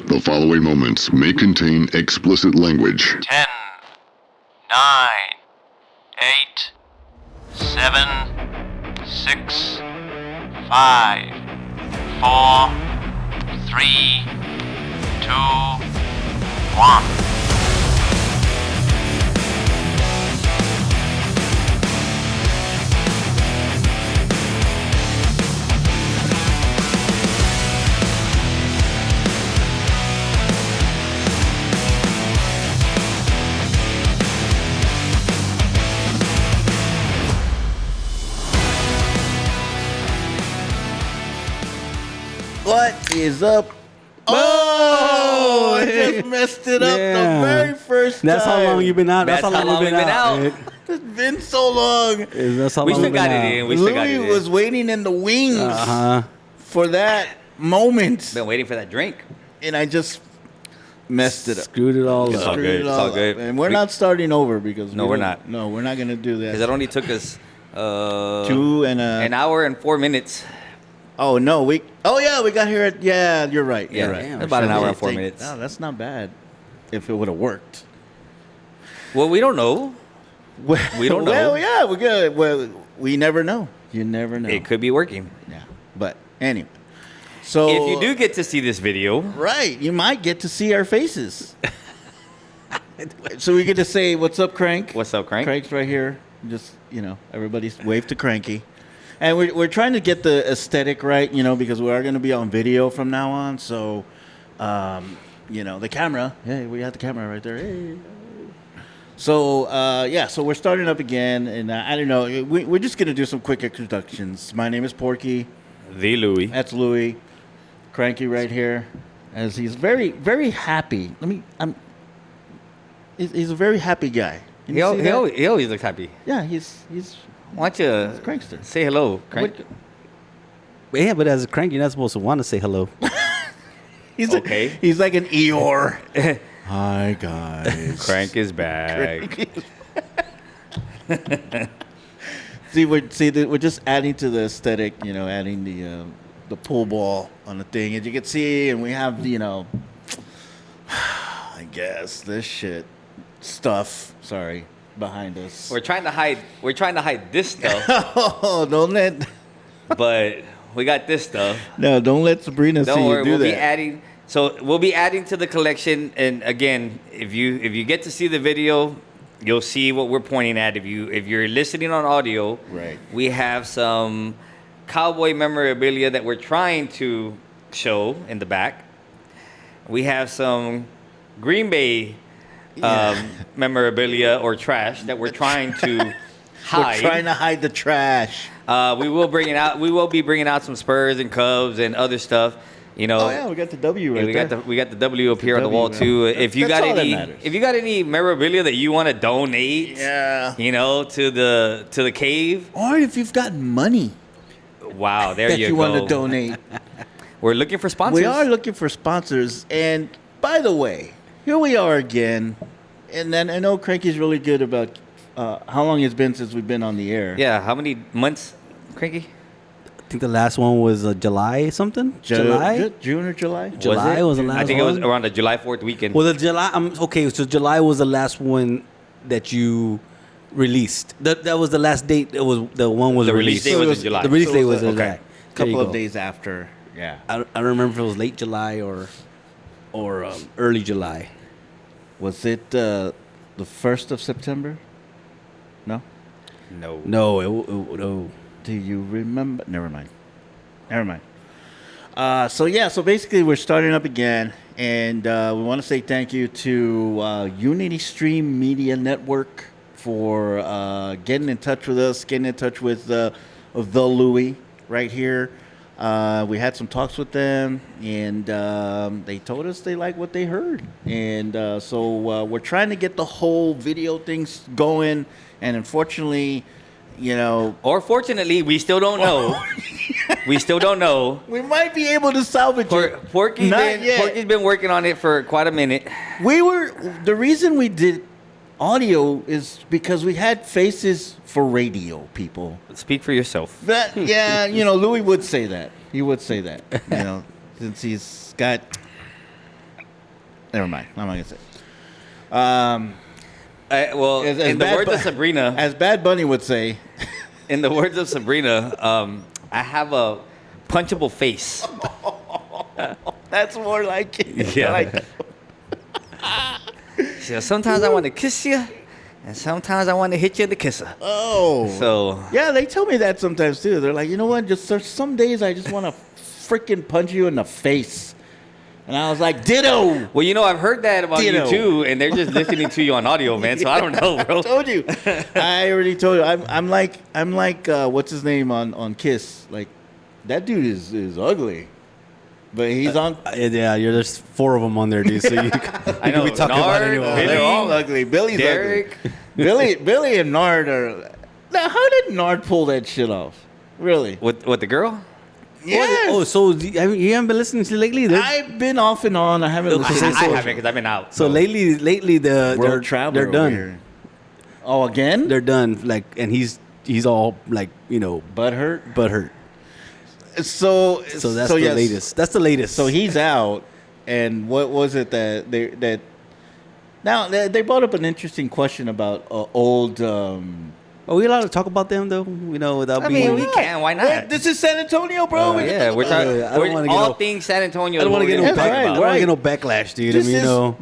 The following moments may contain explicit language. 10, 9, 8, 7, 6, 5, 4, 3, 2, 1. What is up? Oh, I just messed it up the very first time. That's how long you've been out. That's how long we've been out. It's been so long. That's how We long still got it in. We still got it Louie in. was waiting in the wings for that moment, Been waiting for that drink. and I just messed it up. Screwed it all It's up. all Screwed good. it It's all up. good. And we're not starting over because No, we we're don't- not. No, we're not gonna do Because that. it only took us 2 and an hour and 4 minutes. Oh no, we. Oh yeah, we got here at. Yeah, you're right. Yeah, You're right. Damn, about an hour and Think- 4 minutes. Oh, that's not bad. If it would have worked. Well, we don't know. We don't know. Well, yeah, we're good. Well, we never know. You never know. It could be working. Yeah. But anyway. So If you do get to see this video, right, you might get to see our faces. So we get to say, "What's up, Crank?" what's up, Crank? Crank's right here. Just everybody's wave to Cranky. And we're trying to get the aesthetic right, because we are going to be on video from now on. So, the camera. Hey, we got the camera right there. Hey. So, so we're starting up again. And I don't know. We're just going to do some quick introductions. My name is Porky. The Louie. That's Louie. Cranky right here. As he's very, very happy. He's a very happy guy. Can He, you see that? always looks happy. Yeah, he's Why don't you Crankster. say hello, Crank? Yeah, but as a crank, you're not supposed to want to say hello. He's Okay. He's like an Eeyore. Hi guys. Crank is back. We're just adding to the aesthetic, adding the pool ball on the thing, as you can see, and we have I guess this shit stuff. Sorry, behind us. We're trying to hide. We're trying to hide this stuff, Oh, don't let but we got this stuff. don't let Sabrina Don't see worry, you do we'll that. be adding. So we'll be adding to the collection. And again, if you get to see the video, you'll see what we're pointing at. If you're listening on audio, Right. we have some cowboy memorabilia that we're trying to show in the back. We have some Green Bay memorabilia or trash that we're trying to hide. We're trying to hide the trash. We will be bringing out some Spurs and Cubs and other stuff. Oh yeah, we got the W right there. we got the W up here on the W, wall man. too. If you That's got all that any matters. if you got any memorabilia that you want to donate, Yeah. to the cave. Or if you've got money Wow, there that you you go. want to donate. We're looking for sponsors. We are looking for sponsors. And by the way, here we are again. And then I know Cranky's really good about how long it's been since we've been on the air. Yeah, how many months, Cranky? I think the last one was July something. July. June or July? July was the last I think it was one? around the July 4th weekend. Well, the July. Okay, so July was the last one that you released. That was the last date. It was the one was The release released. date was in July. The release So date it was was in a- July. A There you couple of go. days after. Yeah. I don't remember if it was late July or early July. Was it the 1st of September? No? no. No. Do you remember? Never mind. So basically we're starting up again, and we want to say thank you to Unity Stream Media Network for getting in touch with us, getting in touch with the Louie right here. We had some talks with them, and they told us they like what they heard. And so we're trying to get the whole video things going, and unfortunately, Or fortunately, we still don't know. We still don't know. we might be able to salvage it. Porky's Not yet. been working on it for quite a minute. The reason we did audio is because we had faces for radio, people. Speak for yourself. Louis would say that. He would say that, since he's got Never mind. I'm not gonna say. Well, As in the Bad words of Bu- Sabrina, as Bad Bunny would say, in the words of Sabrina, I have a punchable face. that's more like it. Yeah. Like, So sometimes I want to kiss you, and sometimes I want to hit you in the kisser. oh. So Yeah, they tell me that sometimes too. They're like, you know what? Just there's some days I just want to freaking punch you in the face. And I was like, ditto. well, I've heard that about Ditto. you too, and they're just listening to you on audio, man. So I don't know, bro. I told you. I already told you. I'm like what's his name on Kiss? Like that dude is ugly. But he's on. Yeah, there's 4 of them on there, dude. So you, I know. we talking about Nard, anyone. Billy, They're all ugly. Billy's Derek. ugly. Billy and Nard are. Now, how did Nard pull that shit off? Really? With the girl? Yes. Oh, so you haven't been listening to lately? I've been off and on. I haven't Okay, listened. I to haven't because I've been out. So lately World Traveler they're done. over here. Oh, again? They're done. Like, and he's all like, Butt hurt. So that's the yes. latest. That's the latest. So he's out, and what was it that now they brought up an interesting question about old. Are we allowed to talk about them though? Without I being. mean, we can. Why not? This is San Antonio, bro. Yeah, we're talking. I don't wanna get all no- things San Antonio. I don't want to get no That's back. right, I don't want right. to get no backlash, dude.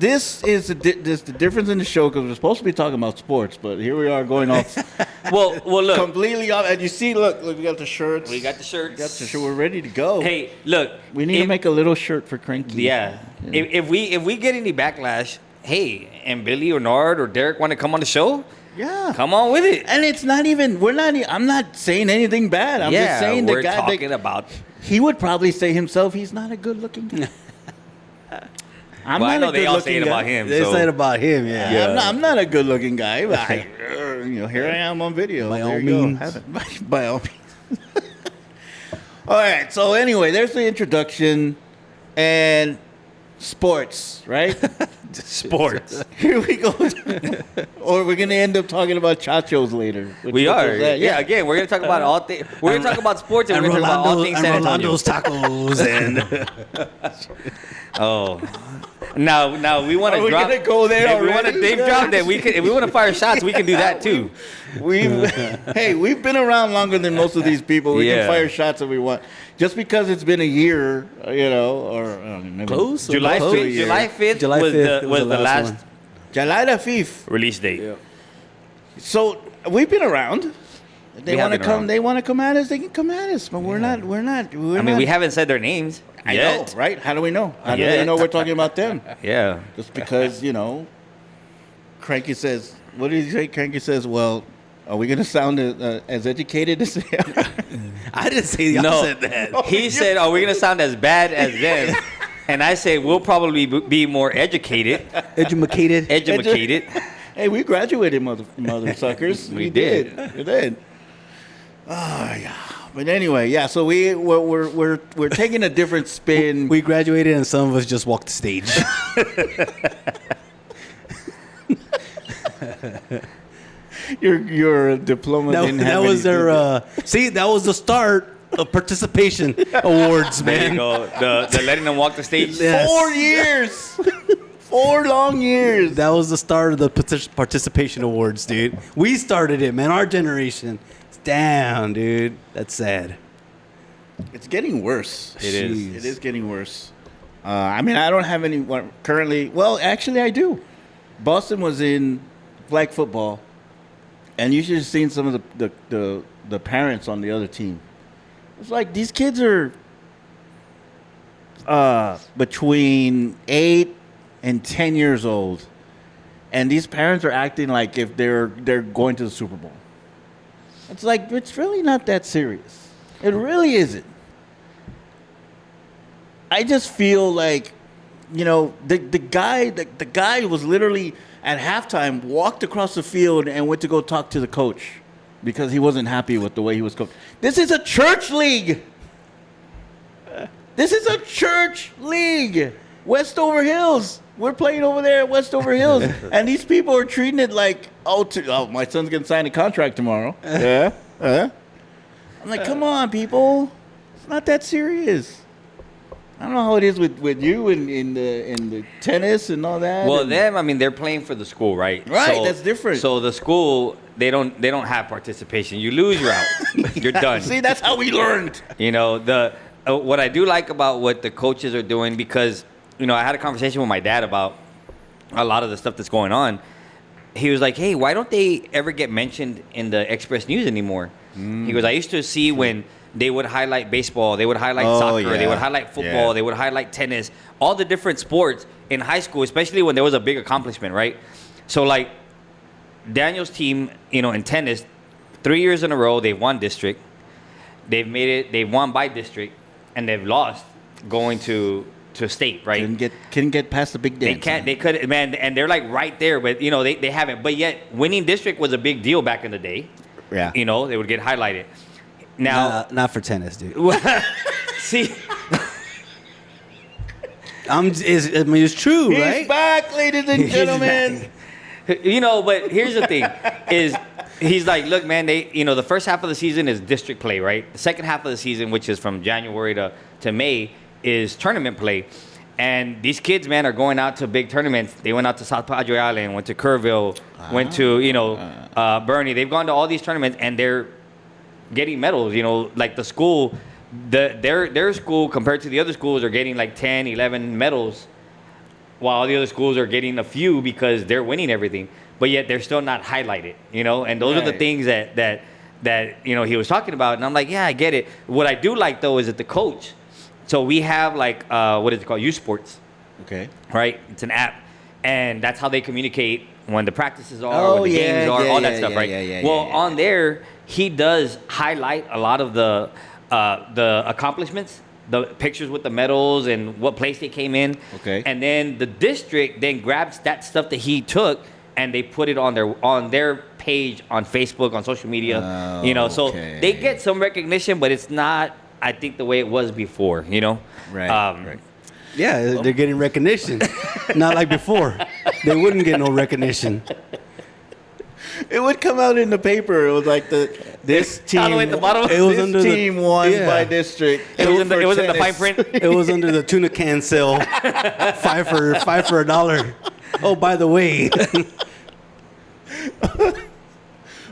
This is the difference in the show because we're supposed to be talking about sports, but here we are going off Well, look. completely off. And you see, look, we got the shirts. We got the shirts. Got the shirt. We're ready to go. Hey, look. we need to make a little shirt for Kranky. Yeah. If we get any backlash, hey, and Billy or Nard or Derek want to come on the show, Yeah. come on with it. And it's not even. I'm not saying anything bad. I'm just saying we're the guy. talking about. He would probably say himself, he's not a good-looking guy. I'm Well, I not know a they all say good-looking it guy. about him. They so. said about him, yeah. Yeah. I'm not a good-looking guy. But here I am on video. By There all you go. means. Have it. By all means. All right. So anyway, there's the introduction and sports, right? Sports. Here we go. Or we're gonna end up talking about Chacos later. We are. Yeah. Again, we're gonna talk about all things. We're gonna talk about sports and And we're gonna talk about all things San Antonio. Rolando's tacos and Oh. Now we want Are to we drop. gonna go there If we want to already? Dave drop that, we can. If we want to fire shots, we can do that too. We've been around longer than most of these people. We Yeah. can fire shots if we want. Just because it's been a year, or maybe close. July Close. 5th. July 5th July was 5th the was was the the last last July the 5th. release date. So we've been around. They We have want to been come. around. They want to come at us. They can come at us, but we're not. I mean, we haven't said their names I yet. know, right? How do we know? How do Yet. they know we're talking about them? Yeah. Just because Kranky says. What did he say? Kranky says, "Well, are we going to sound as educated as they are?" I didn't say y'all No. said that. He said, "Are we gonna sound as bad as them?" And I say, "We'll probably be more educated." Educated. Educated. Hey, we graduated, mother suckers. We did. We did. Oh yeah. But anyway, yeah. So we're taking a different spin. We graduated and some of us just walked the stage. Your diploma didn't have that was any- their that was the start of participation awards, There you man. go. The letting them walk the stage. Yeah. 4 years. 4 long years. That was the start of the participation awards, dude. We started it, man. Our generation. It's down, dude. That's sad. It's getting worse. It is. Jeez. It is getting worse. I mean, I don't have anyone currently. Well, actually, I do. Boston was in flag football, and you should have seen some of the parents on the other team. It's like these kids are between 8 and 10 years old, and these parents are acting like if they're going to the Super Bowl. It's like it's really not that serious. It really isn't. I just feel like, the guy was literally at halftime walked across the field and went to go talk to the coach because he wasn't happy with the way he was coached. This is a church league. This is a church league. Westover Hills. We're playing over there at Westover Hills, and these people are treating it like, my son's gonna sign a contract tomorrow. Yeah. I'm like, come on, people. It's not that serious. I don't know how it is with you in the tennis and all that. Well, and, them, I mean, they're playing for the school, right? Right, that's different. So the school, they don't have participation. You lose, you're out. You're done. See, that's how we learned. You know, what I do like about what the coaches are doing, because, you know, I had a conversation with my dad about a lot of the stuff that's going on. He was like, hey, why don't they ever get mentioned in the Express News anymore? He goes, I used to see when they would highlight baseball, they would highlight soccer, they would highlight football, they would highlight tennis, all the different sports in high school, especially when there was a big accomplishment, right? So, like, Daniel's team, you know, in tennis, 3 years in a row, they've won district. They've won by district, and they've lost going to state, right? Couldn't get past the big dance. They could, man, and they're like right there, but, you know, they haven't. But yet, winning district was a big deal back in the day. Yeah. You know, they would get highlighted. Now, Not for tennis, dude. see, It's true, He's right? back, ladies and gentlemen. you know, but here's the thing: is he's like, look, man, the first half of the season is district play, right? The second half of the season, which is from January to May, is tournament play. And these kids, man, are going out to big tournaments. They went out to South Padre Island, went to Kerrville, went to, Bernie. They've gone to all these tournaments, and they're getting medals. You know, like the school, their school compared to the other schools are getting like 10, 11 medals, while the other schools are getting a few because they're winning everything. But yet they're still not highlighted, you know? And those are the things that he was talking about. And I'm like, yeah, I get it. What I do like, though, is that the coach, so we have like, what is it called? Youth Sports. Okay. Right? It's an app. And that's how they communicate when the practices are, when the games are, all that stuff, right? On there, he does highlight a lot of the accomplishments, the pictures with the medals and what place they came in. Okay. And then the district then grabs that stuff that he took and they put it on their page on Facebook, on social media. So they get some recognition, but it's not, I think, the way it was before, you know? Right. Right. Yeah, they're getting recognition. Not like before. They wouldn't get no recognition. It would come out in the paper. It was like this team. All the way at the bottom. It was this under team won by district. It was in the fine print. It was under the tuna can sale. five for $1. Oh, by the way.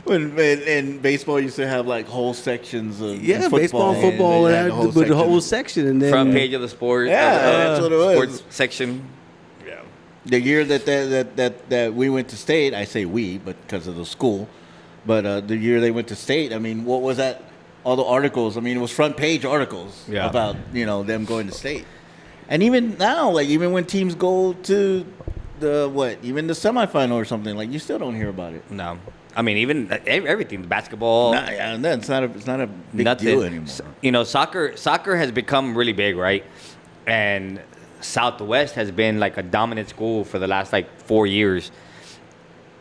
When in baseball used to have like whole sections of baseball and football they had the whole section, and then Front page of the sport. that's what it was. Sports section. Yeah. The year that we went to state, I say we, but because of the school, but the year they went to state, I mean, what was that? All the articles. I mean, it was front page articles about them going to state. And even now, like even when teams go to even the semifinal or something, like you still don't hear about it. No. I mean, even everything, the basketball. It's not a big deal anymore. You know, soccer has become really big, right? And Southwest has been like a dominant school for the last like 4 years,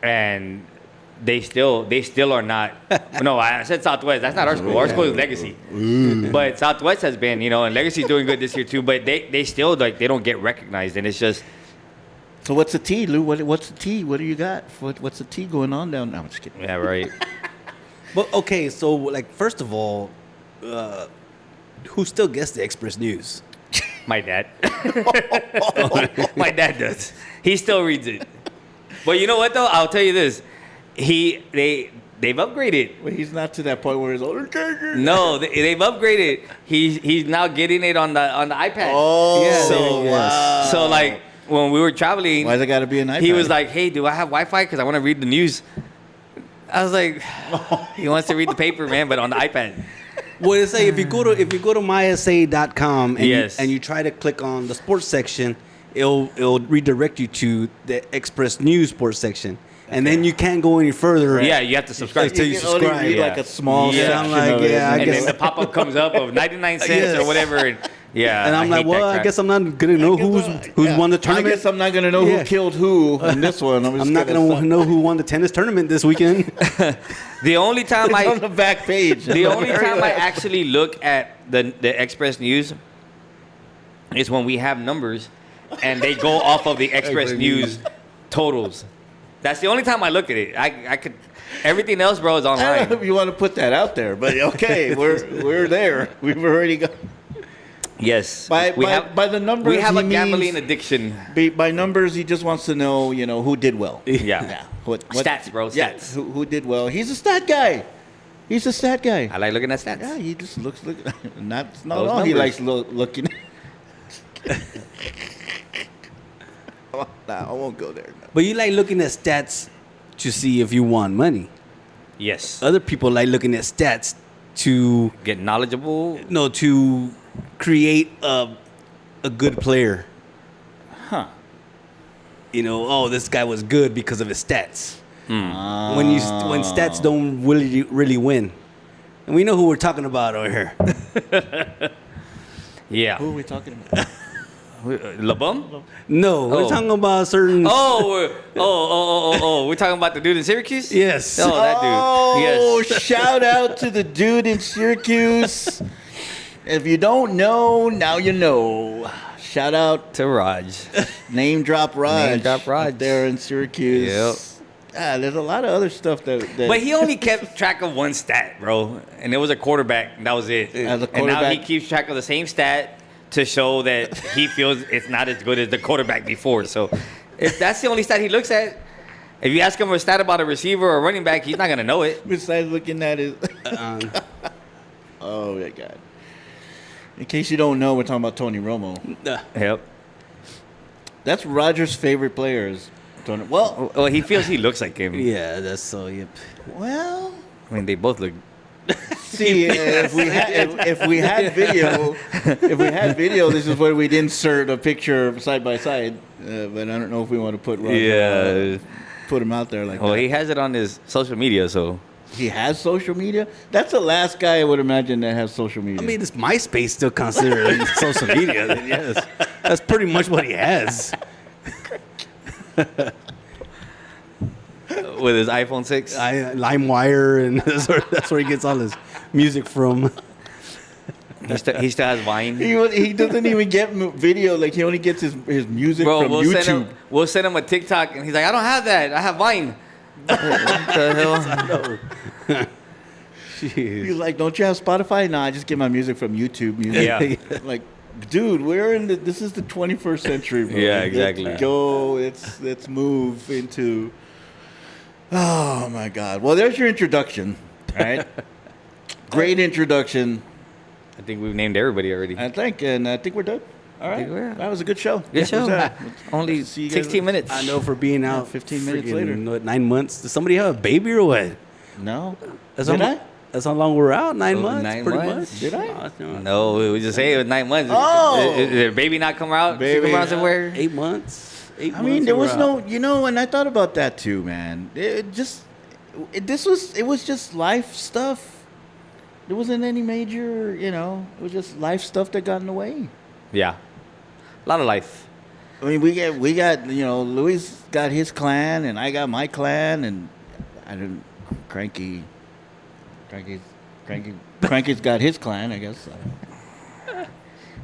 and they still are not. No, I said Southwest. That's not our school. Our school is Legacy. But Southwest has been, and Legacy's doing good this year too. But they still they don't get recognized, and it's just. So what's the tea, Lou? What's the tea? What do you got? What's the tea going on down? No, I'm just kidding. Yeah, right. But okay, so like first of all, who still gets the Express News? My dad. My dad does. He still reads it. But you know what though? I'll tell you this. They've upgraded. Well, he's not to that point where he's No, they've upgraded. He's now getting it on the iPad. Oh, yeah. Wow. So like. When we were traveling, why's it got to be an iPad? He was like, "Hey, do I have Wi-Fi? Because I want to read the news." I was like, "He wants to read the paper, man, but on the iPad." Well, it's like if you go to mysa.com and you try to click on the sports section, it'll redirect you to the Express News sports section. And then you can't go any further. Yeah, you have to subscribe. Until you subscribe. Only read like a small section. I'm like, of it. I and guess. then the pop-up comes up of 99 cents or whatever. And, and I'm like, well, I guess I'm not gonna know who's won the tournament. I guess I'm not gonna know who killed who in this one. I'm not gonna know who won the tennis tournament this weekend. The only time it's on the back page. The only time I actually look at the Express News is when we have numbers and they go off of the Express News totals. That's the only time I look at it. I could. Everything else, bro, is I don't know online. if you want to put that out there, but okay, we're there. We've already got. Yes. By the numbers, we have he a gambling means- addiction. By numbers, he just wants to know, who did well. Yeah. What, Stats, bro. Yeah, Stats. who did well. He's a stat guy. He's a stat guy. I like looking at stats. Yeah, he just looks not Those all he numbers. likes looking. Nah, I won't go there. No. But you like looking at stats to see if you won money. Yes. Other people like looking at stats to Get knowledgeable. to create a good player. Huh. This guy was good because of his stats. Hmm. When stats don't really win, and we know who we're talking about over here. Yeah. Who are we talking about? LeBum? No, we're Oh. talking about certain. Oh. We're talking about the dude in Syracuse? Yes. Oh, that dude. Oh, Yes. shout out to the dude in Syracuse. If you don't know, now you know. Shout out, To Raj. name drop Raj. Name drop Raj. up there in Syracuse. Yep. There's a lot of other stuff that But he only kept track of one stat, bro. And it was a quarterback. And that was it. As a And now he quarterback- keeps track of the same stat to show that he feels it's not as good as the quarterback before. So if that's the only stat he looks at, if you ask him a stat about a receiver or a running back, he's not going to know it. besides looking at it. Oh my God. In case you don't know, we're talking about Tony Romo. Yep. That's Roger's favorite players. Tony. Well, he feels he looks like him. Yeah, that's so. Yep. Well, I mean, they both look. see, if we had video, this is where we'd insert a picture side by side. But I don't know if we want to put Roger, put him out there like Well, that. he has it on his social media, so. He has social media. That's the last guy I would imagine that has social media. I mean, is MySpace still considered social media? Then yes, that's pretty much what he has. With his iPhone 6. LimeWire, and that's where he gets all his music from. He still has Vine. he doesn't even get video. Like, he only gets his music Bro, from we'll YouTube. send him a TikTok, and he's like, I don't have that. I have Vine. What the hell? He's like, don't you have Spotify? Nah, I just get my music from YouTube music. Yeah. Like, dude, this is the 21st century, bro. Yeah, Let's exactly. go. Let's move into. Oh my God. Well, there's your introduction. All right. Great introduction, I think we've named everybody already. I think we're done. All right. think we're- That was a good show. Good show. What's that? Only See you guys 16 minutes. I know for being out 15 minutes freaking, later. 9 months. Does somebody have a baby or what? No. That's Did how, I? That's how long we're out. 9 Oh, months. 9 pretty months? much. Did I? No, No, we just say it was 9 months. Oh! Did their baby not come out? Baby. Come out somewhere? 8 months. I mean, there was no, and I thought about that too, man. It was just life stuff. There wasn't any major, it was just life stuff that got in the way. Yeah. A lot of life. I mean, we got, Louis got his clan and I got my clan and I didn't, Kranky's got his clan, I guess.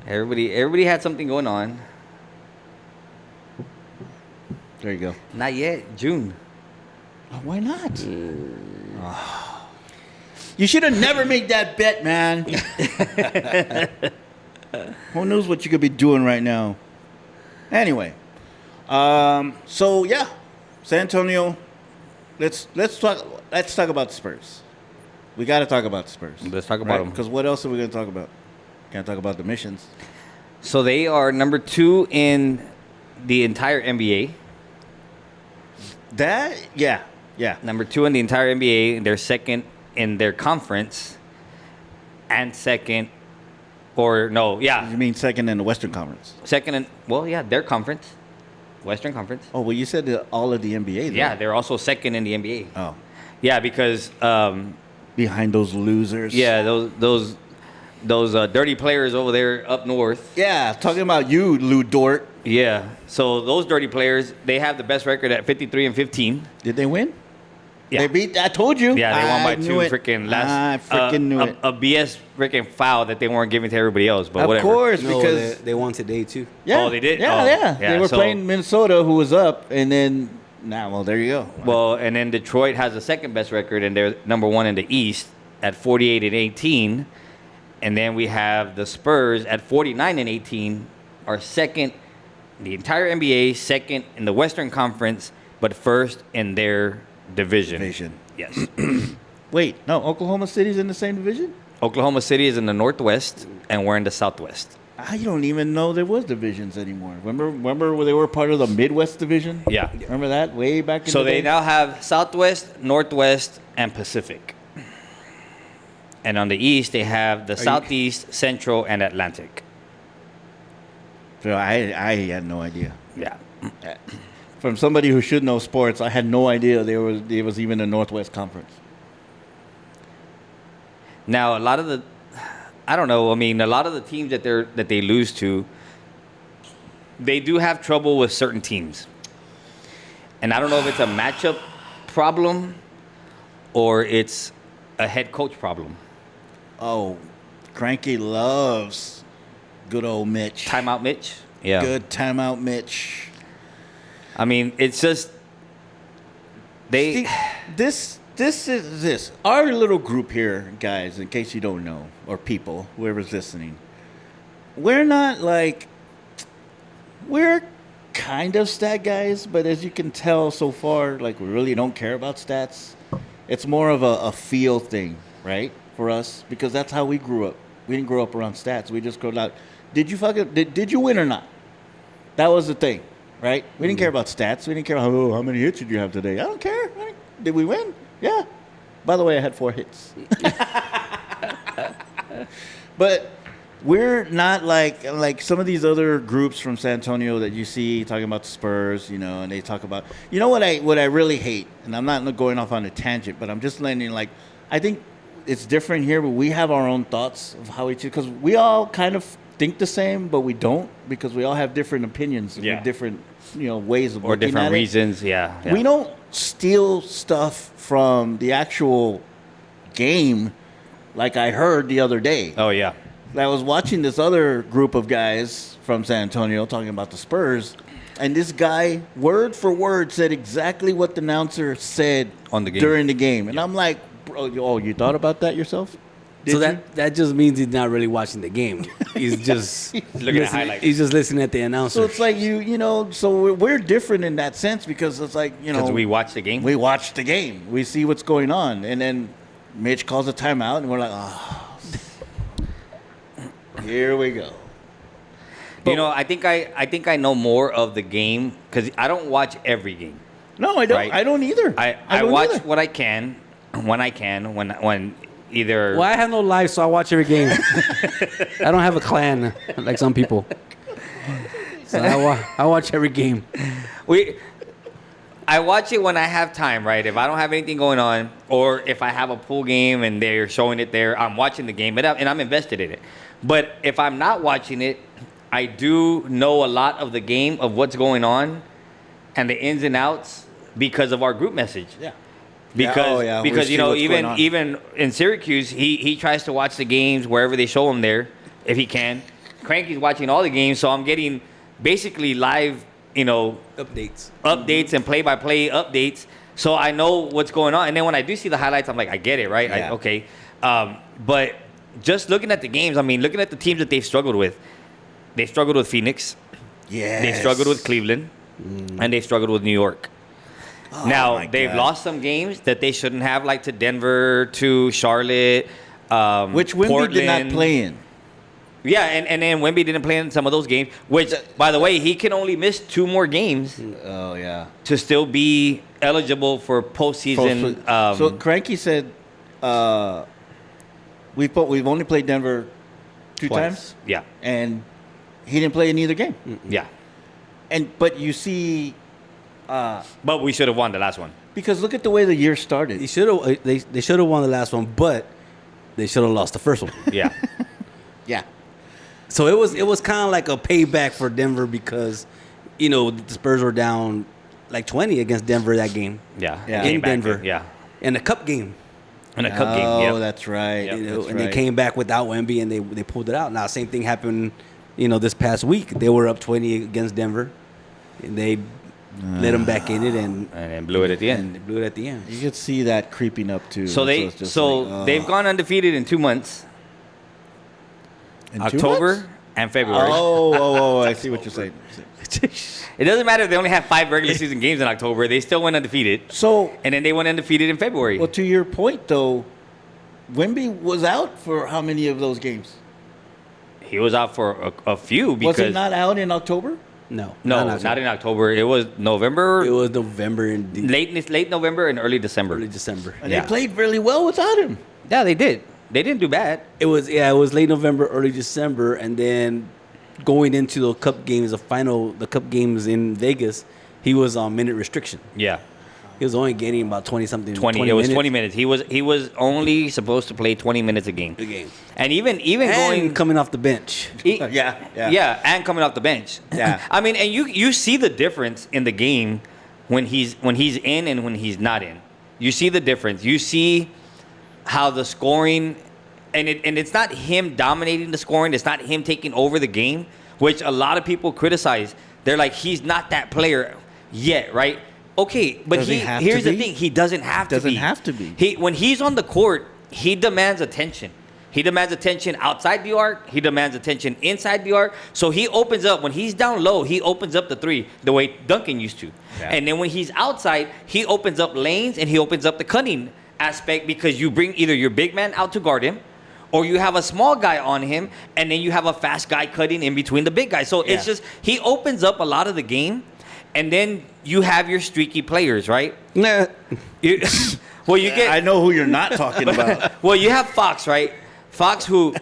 Everybody had something going on. There you go. Not yet. June. Why not? You should have never made that bet, man. Who knows what you could be doing right now? Anyway, so yeah, San Antonio. Let's talk about the Spurs. We got to talk about the Spurs. Let's talk about them. Because what else are we going to talk about? Can't talk about the missions. So they are number 2 in the entire NBA. Yeah. Number 2 in the entire NBA. And they're second in their conference. And second, You mean second in the Western Conference? Second in, their conference. Western Conference. Oh, well, you said all of the NBA, though. Yeah, they're also second in the NBA. Oh, Yeah, because behind those losers. yeah, those dirty players over there up north. Yeah, talking about you, Lou Dort. Yeah. So those dirty players, they have the best record at 53-15. Did they win? Yeah. They beat. I told you. Yeah, they won by I 2 knew it. freaking I last. freaking knew it. A BS freaking foul that they weren't giving to everybody else, but Of whatever. course, No, because they won today too. yeah, Oh, they did? Yeah, Oh, yeah. yeah, They were so- playing Minnesota, who was up, and then well, there you go. Well, and then Detroit has the second best record, and they're number 1 in the East at 48-18. And then we have the Spurs at 49-18, are second in the entire NBA, second in the Western Conference, but first in their division. Yes. Wait, no, Oklahoma City's in the same division? Oklahoma City is in the Northwest, and we're in the Southwest. I don't even know there was divisions anymore. Remember when they were part of the Midwest division? Yeah. Remember that way back in So the day? they now have Southwest, Northwest, and Pacific. And on the East, they have the Southeast, Central, and Atlantic. So I had no idea. Yeah. From somebody who should know sports, I had no idea there was even a Northwest Conference. Now, a lot of the, I don't know. I mean, a lot of the teams that they lose to, they do have trouble with certain teams. And I don't know if it's a matchup problem or it's a head coach problem. Oh, Kranky loves good old Mitch. Timeout Mitch? Yeah. Good timeout Mitch. I mean, it's just they. See, this. Our little group here, guys, in case you don't know, or people, whoever's listening, we're not like, we're kind of stat guys, but as you can tell so far, like, we really don't care about stats. It's more of a feel thing, right, for us, because that's how we grew up. We didn't grow up around stats. We just grew up, did you win or not? That was the thing, right? We didn't care about stats. We didn't care how many hits did you have today. I don't care. Did we win? Yeah. By the way, I had 4 hits. But we're not like some of these other groups from San Antonio that you see talking about the Spurs, and they talk about, what I really hate, and I'm not going off on a tangent, but I'm just letting, I think it's different here, but we have our own thoughts of how because we all kind of think the same, but we don't, because we all have different opinions, with different, ways of or looking different at it. reasons. Yeah. We don't steal stuff from the actual game, like I heard the other day. Oh yeah. I was watching this other group of guys from San Antonio talking about the Spurs, and this guy, word for word, said exactly what the announcer said on the game during the game. And I'm like, bro, you thought about that yourself? That just means he's not really watching the game. He's just looking at highlights. He's just listening at the announcer. So it's like so we're different in that sense, because it's like, because we watch the game. We watch the game. We see what's going on, and then Mitch calls a timeout, and we're like, oh, here we go. I think I know more of the game because I don't watch every game. No, I don't. Right? I don't either. I watch what I can when either. Well, I have no life, so I watch every game. I don't have a clan like some people. So I watch every game. I watch it when I have time, right? If I don't have anything going on, or if I have a pool game and they're showing it there, I'm watching the game, and I'm invested in it. But if I'm not watching it, I do know a lot of the game, of what's going on and the ins and outs, because of our group message. Yeah. Because even in Syracuse, he tries to watch the games wherever they show him there, if he can. Kranky's watching all the games, so I'm getting basically live, updates and play-by-play updates, so I know what's going on. And then when I do see the highlights, I'm like, I get it, right? Yeah. Okay. But just looking at the games, I mean, looking at the teams that they've struggled with. They struggled with Phoenix. Yes. They struggled with Cleveland. And they struggled with New York. Oh, now, they've lost some games that they shouldn't have, like to Denver, to Charlotte, which Wemby Portland. did not play in. Yeah, and then Wemby didn't play in some of those games, which, by the way, he can only miss 2 more games Oh, yeah. to still be eligible for postseason. So Kranky said we've only played Denver 2 times. Yeah. And he didn't play in either game. Yeah. But you see, But we should have won the last one. because look at the way the year started. They should have won the last one, but they should have lost the first one. Yeah. Yeah. So it was kind of like a payback for Denver, because the Spurs were down like 20 against Denver that game. Yeah. Yeah. Came In back, Denver. Yeah. In a cup game. In a cup game. Oh, Yep. that's right. Yep. That's And right. they came back without Wemby, and they pulled it out. Now, same thing happened, this past week. They were up 20 against Denver, and they let them back in it, and then blew it at the end. And they blew it at the end. You could see that creeping up too. So it's just they've like, gone undefeated in 2 months. In 2 October months? and February. Oh, I see what you're saying. It doesn't matter if they only have 5 regular season games in October. They still went undefeated. So, And then they went undefeated in February. well, to your point, though, Wemby was out for how many of those games? He was out for a few because... Was he not out in October? No, No, not in October. It was November. It was November and Late November and early December. early December. And Yeah. they played really well without him. Yeah, they did. They didn't do bad. It was late November, early December, and then going into the cup games, the cup games in Vegas, he was on minute restriction. Yeah. He was only getting about 20 something. 20. It was 20 minutes. He was only supposed to play 20 minutes a game. a game. And even And going coming off the bench. Yeah. and coming off the bench. Yeah. I mean, and you see the difference in the game when he's in and when he's not in. You see the difference. You see how the scoring, and it's not him dominating the scoring. It's not him taking over the game, which a lot of people criticize. They're like, he's not that player yet, right? Okay, but Does he have here's to the be? thing. He doesn't have to be. Doesn't have to be. When he's on the court, he demands attention. He demands attention outside the arc. He demands attention inside the arc. So he opens up. When he's down low, he opens up the three the way Duncan used to. Yeah. And then when he's outside, he opens up lanes and he opens up the cutting aspect because you bring either your big man out to guard him or you have a small guy on him and then you have a fast guy cutting in between the big guys. So it's just he opens up a lot of the game. And then you have your streaky players, right? Nah. You, well, you get. I know who you're not talking about. Well, you have Fox, right? Fox, who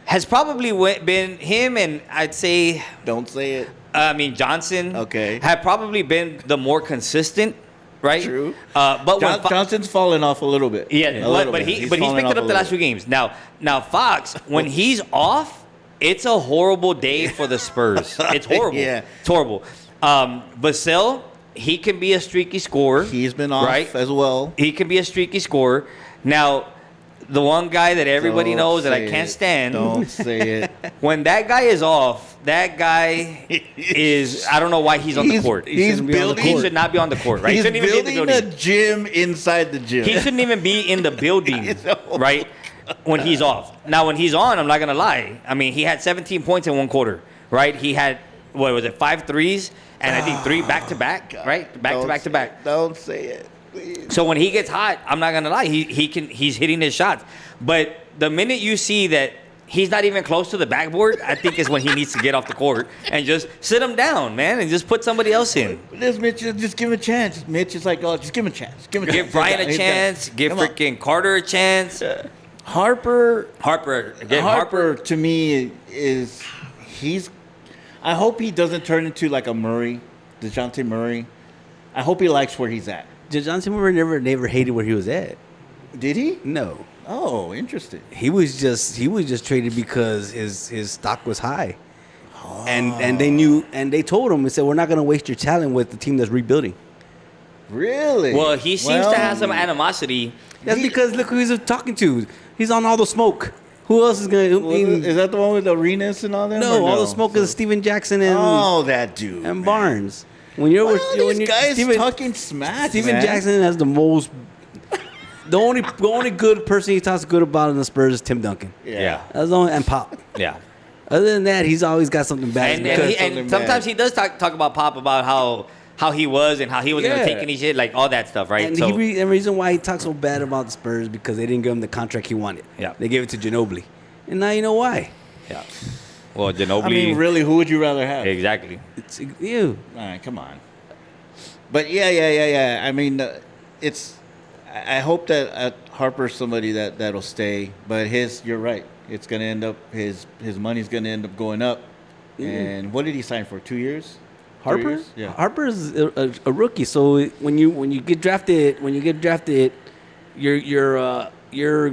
has probably been him, and I'd say, Don't say it. Johnson. Okay. Have probably been the more consistent, right? True. But when Johnson's fallen off a little bit. yeah, A little but bit. he's fallen picked off it up a the last little few games. Now Fox, when he's off, it's a horrible day for the Spurs. It's horrible. Yeah. It's horrible. Vasil, he can be a streaky scorer. He's been off right? as well. He can be a streaky scorer. Now, the one guy that everybody Don't knows that I say can't it. stand, Don't say it. when that guy is off, that guy is, I don't know why he's on the court. He's shouldn't be on the building. He should not be on the court, right? He He's shouldn't even be in the building building. a gym inside the gym. He shouldn't even be in the building, I know. right? When he's off. Now, when he's on, I'm not going to lie. I mean, he had 17 points in one quarter, right? He had, 5 threes, and I think 3 back-to-back, right? Back-to-back-to-back. Don't say it, please. So when he gets hot, I'm not gonna lie, he's hitting his shots. But the minute you see that he's not even close to the backboard, I think is when he needs to get off the court and just sit him down, man, and just put somebody else in. This Mitch, just give him a chance. Mitch is like, oh, just give him a chance. Give him a Give chance. Brian a He's got- chance. Give Come on. freaking Carter a chance. Harper. Harper. To me is I hope he doesn't turn into like a DeJounte Murray. I hope he likes where he's at. Johnson never hated where he was at. Did he? No. Oh, interesting. He was just traded because his stock was high. And they knew, and they told him and said, we're not going to waste your talent with the team that's rebuilding. Really? Well, he seems to have some animosity. That's because look who he's talking to. He's on all the smoke. Who else is going to? Is that the one with Arenas and all that? No, all the smoke is Steven Jackson and that dude. and man. Barnes. When you're Why with are these guys Steven, talking smack, Steven man? Jackson has the most. The only good person he talks good about in the Spurs is Tim Duncan. Yeah. That's the only, and Pop. Yeah. Other than that, he's always got something bad. And, because- and sometimes he does talk about Pop about how he was and how he wasn't going to Yeah. take any shit, like all that stuff, right? And So, the reason why he talks so bad about the Spurs because they didn't give him the contract he wanted. Yeah. They gave it to Ginobili. And now you know why. yeah. Well, Ginobili. I mean, really, who would you rather have? Exactly. It's you. All right, come on. But yeah. I mean, I hope that Harper's somebody that'll stay. But you're right. It's gonna end up his money's gonna end up going up. And what did he sign for? 2 years? 3 Harper? years? Yeah. Harper's a rookie. So when you get drafted, you're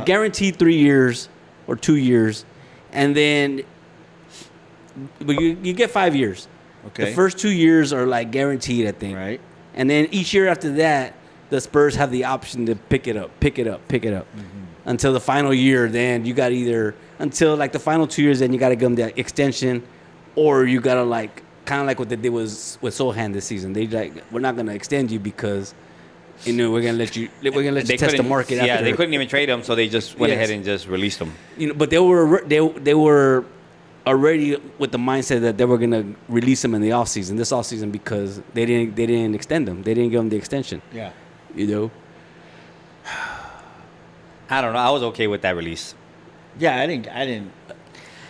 guaranteed 3 years or 2 years, and then but you get 5 years. Okay. The first 2 years are like guaranteed, I think. Right. And then each year after that, the Spurs have the option to pick it up. Until the final year, then you got until like the final 2 years, then you got to give them the extension, or you got to kind of like what they did with Sohan this season. They we're not going to extend you because You know, we're gonna let you test the couldn't- market. Yeah, after. they couldn't even trade him, so they just went Yes. ahead and just released him. You know, but they were already with the mindset that they were gonna release him in the offseason, this offseason, because they didn't extend him. They didn't give him the extension. Yeah. You know. I don't know. I was okay with that release. Yeah, I didn't.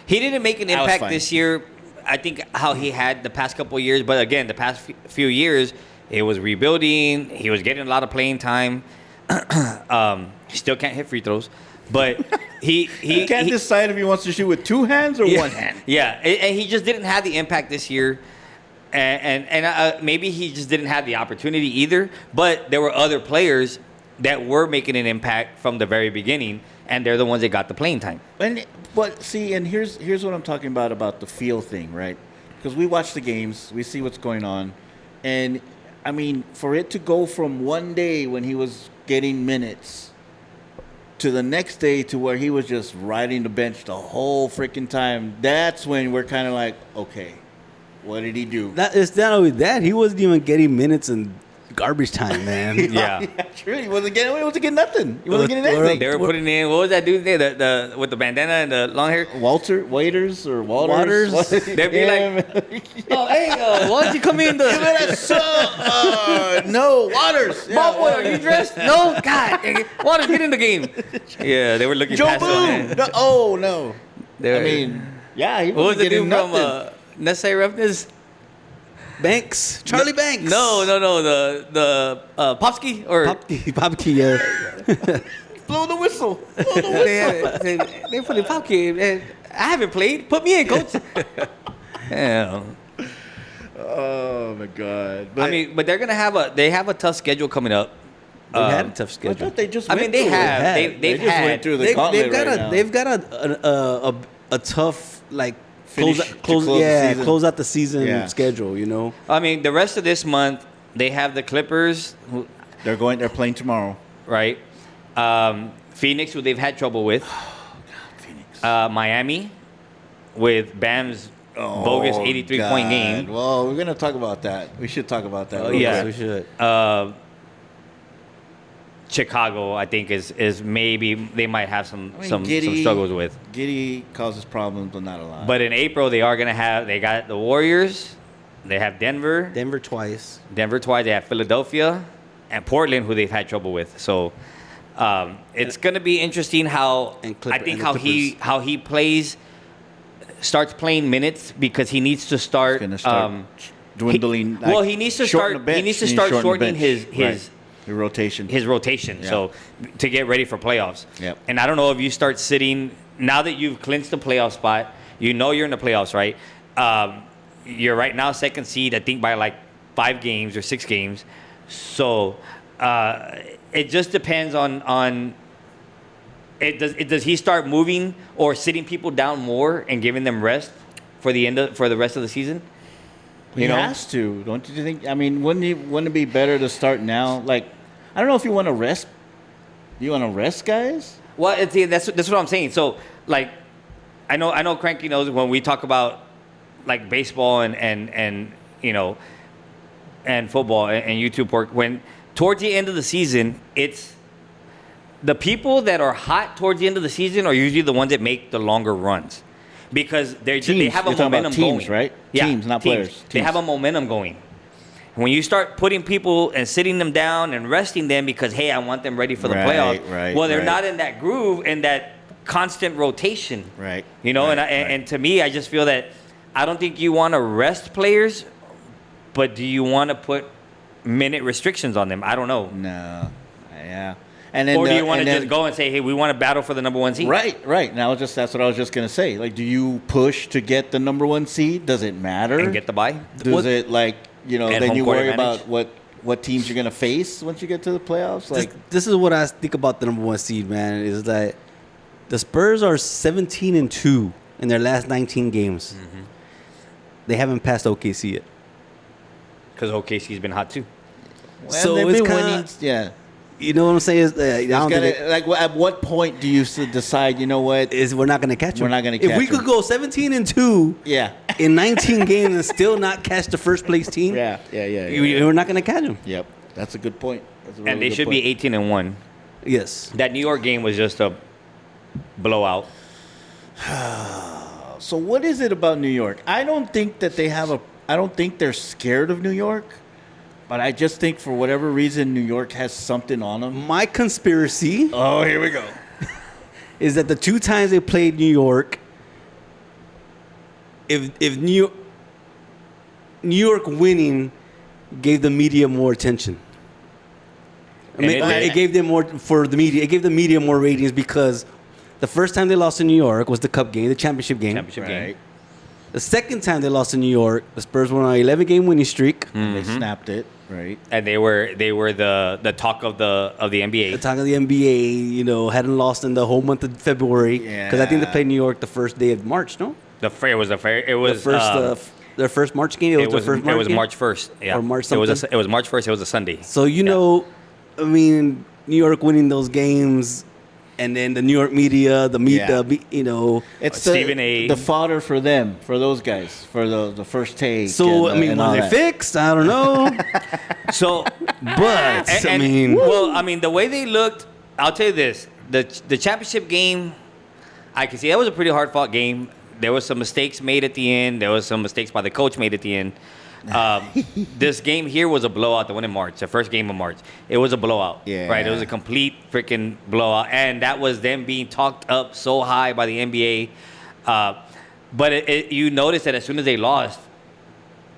He didn't make an I was impact fine. this year. I think how he had the past couple of years, but again, the past few years, it was rebuilding. He was getting a lot of playing time. He still can't hit free throws, but he Can't decide if he wants to shoot with two hands or one hand. Yeah, and he just didn't have the impact this year, and maybe he just didn't have the opportunity either. But there were other players that were making an impact from the very beginning, and they're the ones that got the playing time. But see, and here's what I'm talking about the feel thing, right? Because we watch the games, we see what's going on, and I mean, for it to go from one day when he was getting minutes to the next day to where he was just riding the bench the whole freaking time, that's when we're kind of like, okay, what did he do? It's not only that, he wasn't even getting minutes in garbage time, man. Yeah. True. He wasn't getting nothing. He wasn't getting anything. They were putting in, what was that dude there, the with the bandana and the long hair? Waiters or Waters. They'd be like, oh, hey, why don't you come in? No, Waters. Bob Boy, are you dressed? No? God, dang it. Waters, get in the game. Yeah, they were looking Joe past him. Boone. No, oh, no. They were- I mean, yeah, he what was wasn't the getting dude from nothing. Necessary Roughness? Banks, Charlie Banks. No, the Popsky or Popky, yeah. Blow the whistle. they put in Popsky. Man, I haven't played. Put me in, coach. Yeah. Oh my God! I mean, but they have a tough schedule coming up. They've had a tough I schedule. thought they just. I went mean, they through it. have. They've just had. went through the gauntlet right now. They've got a tough like Finish to close the season. close out the season Yeah. schedule. You know. I mean, the rest of this month they have the Clippers, They're playing tomorrow. right? Phoenix, who they've had trouble with. Phoenix. Miami, with Bam's bogus 83-point game. Well, we're gonna talk about that. We should talk about that. real yeah. quick. we should. Chicago, I think, is maybe they might have some Giddey- struggles with. Giddey causes problems, but not a lot. But in April, they got the Warriors, they have Denver twice. twice, they have Philadelphia, and Portland, who they've had trouble with. So it's going to be interesting how how he plays, starts playing minutes, because he needs to start. It's gonna start dwindling. He needs to start shortening his rotation. his rotation, Yeah. so to get ready for playoffs. Yep. And I don't know if you start sitting now that you've clinched the playoff spot. You know you're in the playoffs, right? You're right now second seed, I think, by like 5 games or 6 games. So it just depends on. Does he start moving or sitting people down more and giving them rest for the rest of the season? He has to, don't you think? I mean, wouldn't it be better to start now? Like, I don't know if you want to rest. Do you want to rest guys? Well, that's what I'm saying. So, like, I know Kranky knows when we talk about like baseball and you know and football and YouTube work, when towards the end of the season, it's the people that are hot towards the end of the season are usually the ones that make the longer runs, because they have a You're talking about momentum teams, going. right? Yeah, Teams, not players. They Teams. have a momentum going. When you start putting people and sitting them down and resting them because, hey, I want them ready for the playoffs. Right, well, they're right. not in that groove and that constant rotation. Right. You know, Right, and to me, I just feel that I don't think you want to rest players, but do you want to put minute restrictions on them? I don't know. No. Yeah. And then Or do you want to then- just go and say, hey, we want to battle for the number 1 seed? Right. Now, that's what I was just gonna say. Like, do you push to get the number 1 seed? Does it matter? And get the bye? Does it, like, you know? And Then home you court worry advantage? about what teams you're gonna face once you get to the playoffs. Like, This is what I think about the number 1 seed, man. Is that the Spurs are 17-2 in their last 19 games. Mm-hmm. They haven't passed OKC yet. Because OKC's been hot too. So they've it's been kinda- winning. Yeah. You know what I'm saying? Is I don't think Like, at what point do you decide? You know what? we're not going to catch them. We're not gonna If catch we could them. go 17-2 Yeah. in 19 games and still not catch the first place team, Yeah. we're not going to catch them. Yep. That's a good point. That's a really And they good should point. be 18-1. Yes. That New York game was just a blowout. So what is it about New York? I don't think that they have a. I don't think they're scared of New York, but I just think for whatever reason New York has something on them. My conspiracy Oh, here we go. is that the 2 times they played New York, if New York winning gave the media more attention. I mean, And it gave them more for the media. It gave the media more ratings because the first time they lost in New York was the Cup game, the championship game. Championship game. Right. The second time they lost in New York, the Spurs went on an 11-game winning streak. And they snapped it. Right. And they were the talk of the NBA. The talk of the NBA, you know, hadn't lost in the whole month of February because I think they Yeah. played New York the first day of March. No, It was the first their first March game. it was March game? March 1st. Yeah. Or March it was something? it was March 1st. It was a Sunday. So you know, I mean, New York winning those games, and then the New York media, Yeah. you know. It's Stephen A. the fodder for them, for those guys, for the first take. So and, I mean, and were all they that. fixed? I don't know, So, but I mean, I mean, the way they looked, I'll tell you this: the championship game, I can see that was a pretty hard fought game. There was some mistakes made at the end. There was some mistakes by the coach made at the end. This game here was a blowout. The one in March, the first game of March, it was a blowout. Yeah. Right. It was a complete freaking blowout, and that was them being talked up so high by the NBA. But you notice that as soon as they lost,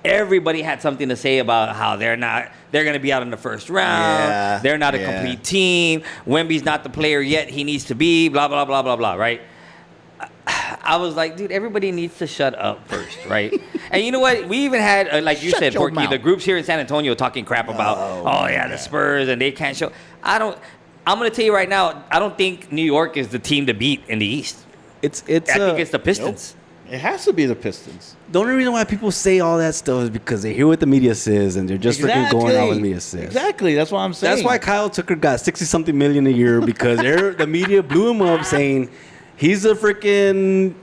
everybody had something to say about how they're going to be out in the first round. Yeah, They're not a yeah. complete team. Wemby's not the player yet he needs to be, blah, blah, blah, blah, blah, right? I was like, dude, everybody needs to shut up first, right? And you know what? We even had, like you Shut said, your Porky, mouth. the groups here in San Antonio talking crap about, the Spurs, and they can't show. I'm going to tell you right now, I don't think New York is the team to beat in the East. I think it's the Pistons. It has to be the Pistons. the only reason why people say all that stuff is because they hear what the media says and they're just freaking going on what the media says. Exactly. That's what I'm saying. That's why Kyle Tucker got 60-something million a year because the media blew him up saying he's a freaking,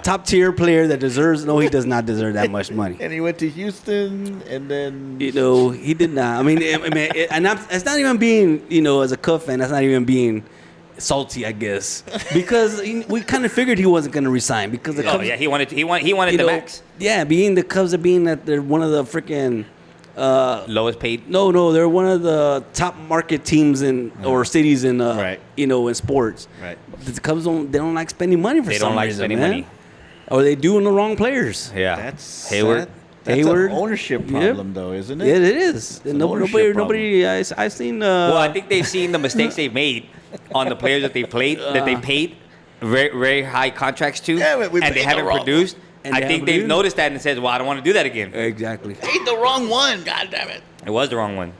top tier player that deserves. No, he does not deserve that much money. And he went to Houston, and then He did not. I mean, it's not even being, as a Cub fan, that's not even being salty, I guess, because we kind of figured he wasn't going to resign because the Cubs. He wanted the max. Yeah, being the Cubs of being that they're one of the freaking. Lowest paid. No, they're one of the top market teams or cities in in sports. Right. The Cubs don't like spending money for They some don't like reason, spending man. money. Or they doing the wrong players. Yeah. that's Hayward. That's Hayward. an ownership problem, though, isn't it? Yeah, it is. an ownership Nobody. I've seen. Well, I think they've seen the mistakes they've made on the players that they paid very, very high contracts to, Yeah, we and paid they the haven't wrong produced. And I they think haven't they've produced. noticed that and says, "Well, I don't want to do that again." Exactly. Paid the wrong one. God damn it. It was the wrong one.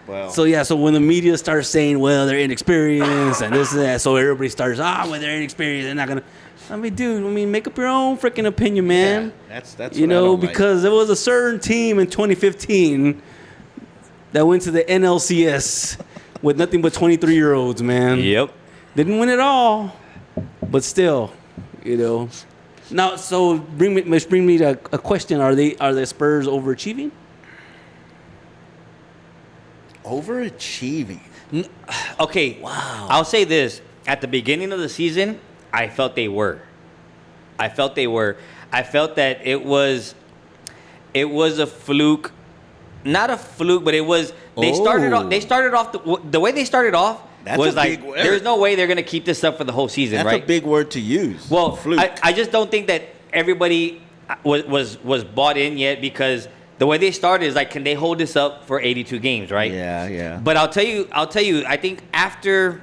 Well, So when the media starts saying, well, they're inexperienced and this and that, so everybody starts, when they're inexperienced, they're not gonna. I mean, dude, make up your own freaking opinion, man. that's what I don't like. because there was a certain team in 2015 that went to the NLCS with nothing but 23-year-olds, man. Yep. Didn't win it all, but still, Now, so bring me to a question: Are the Spurs overachieving? Overachieving. Okay. Wow. I'll say this: at the beginning of the season, I felt they were. I felt that it was a fluke, not a fluke, but it was. They started off the way they started off. That's was a like, big word. there's no way they're gonna keep this up for the whole season, That's right? a big word to use. Well, fluke. I just don't think that everybody was bought in yet because the way they started is like, can they hold this up for 82 games, right? Yeah. But I'll tell you, I think after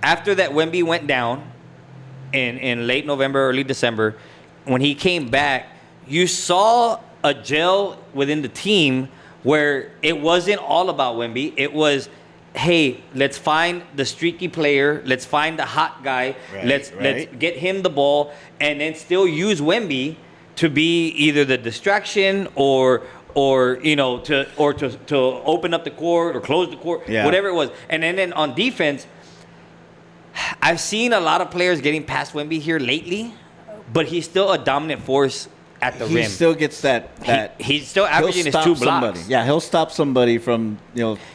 that Wemby went down in late November, early December, when he came back, you saw a gel within the team where it wasn't all about Wemby. It was, hey, let's find the streaky player. Let's find the hot guy. Let's get him the ball, and then still use Wemby to be either the distraction or to open up the court or close the court, whatever it was. And then on defense, I've seen a lot of players getting past Wemby here lately, but he's still a dominant force at the he rim. still gets that. He's still he'll averaging his stop 2 somebody. blocks. Yeah, he'll stop somebody from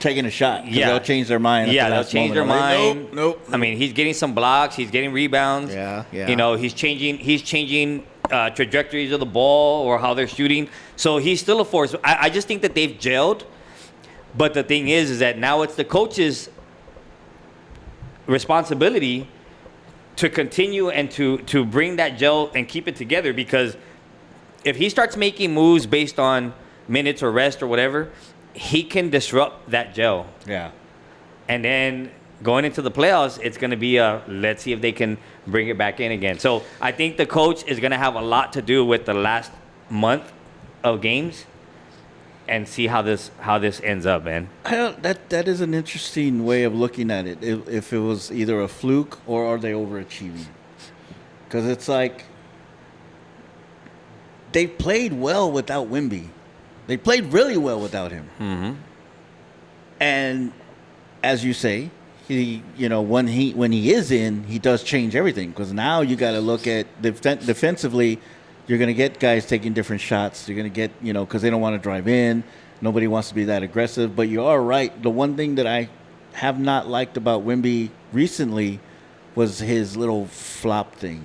taking a shot. Yeah. They'll change their mind. Yeah, at the they'll last change their moment. Like, mind. Nope. I mean, he's getting some blocks. He's getting rebounds. Yeah. He's changing trajectories of the ball or how they're shooting. So he's still a force. I just think that they've gelled. But the thing is that now it's the coach's responsibility to continue and to bring that gel and keep it together, because if he starts making moves based on minutes or rest or whatever, he can disrupt that gel. Yeah. And then going into the playoffs, it's going to be let's see if they can bring it back in again. So I think the coach is going to have a lot to do with the last month of games and see how this ends up, man. That is an interesting way of looking at it. If it was either a fluke or are they overachieving? Because it's like they played well without Wemby. They played really well without him. Mm-hmm. And as you say, when he is in, he does change everything. Because now you got to look at defensively. You're going to get guys taking different shots. You're going to get, because they don't want to drive in. Nobody wants to be that aggressive. But you are right. The one thing that I have not liked about Wemby recently was his little flop thing.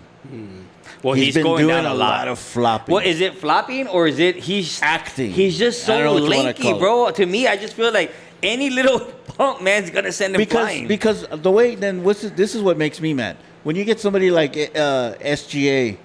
Well, he's been going doing down a lot of flopping. Well, is it flopping or is it he's acting? He's just I don't know so what you wanna lanky, call it. bro. To me, I just feel like any little pump man's going to send him flying. Because the way, then, this is what makes me mad. When you get somebody like SGA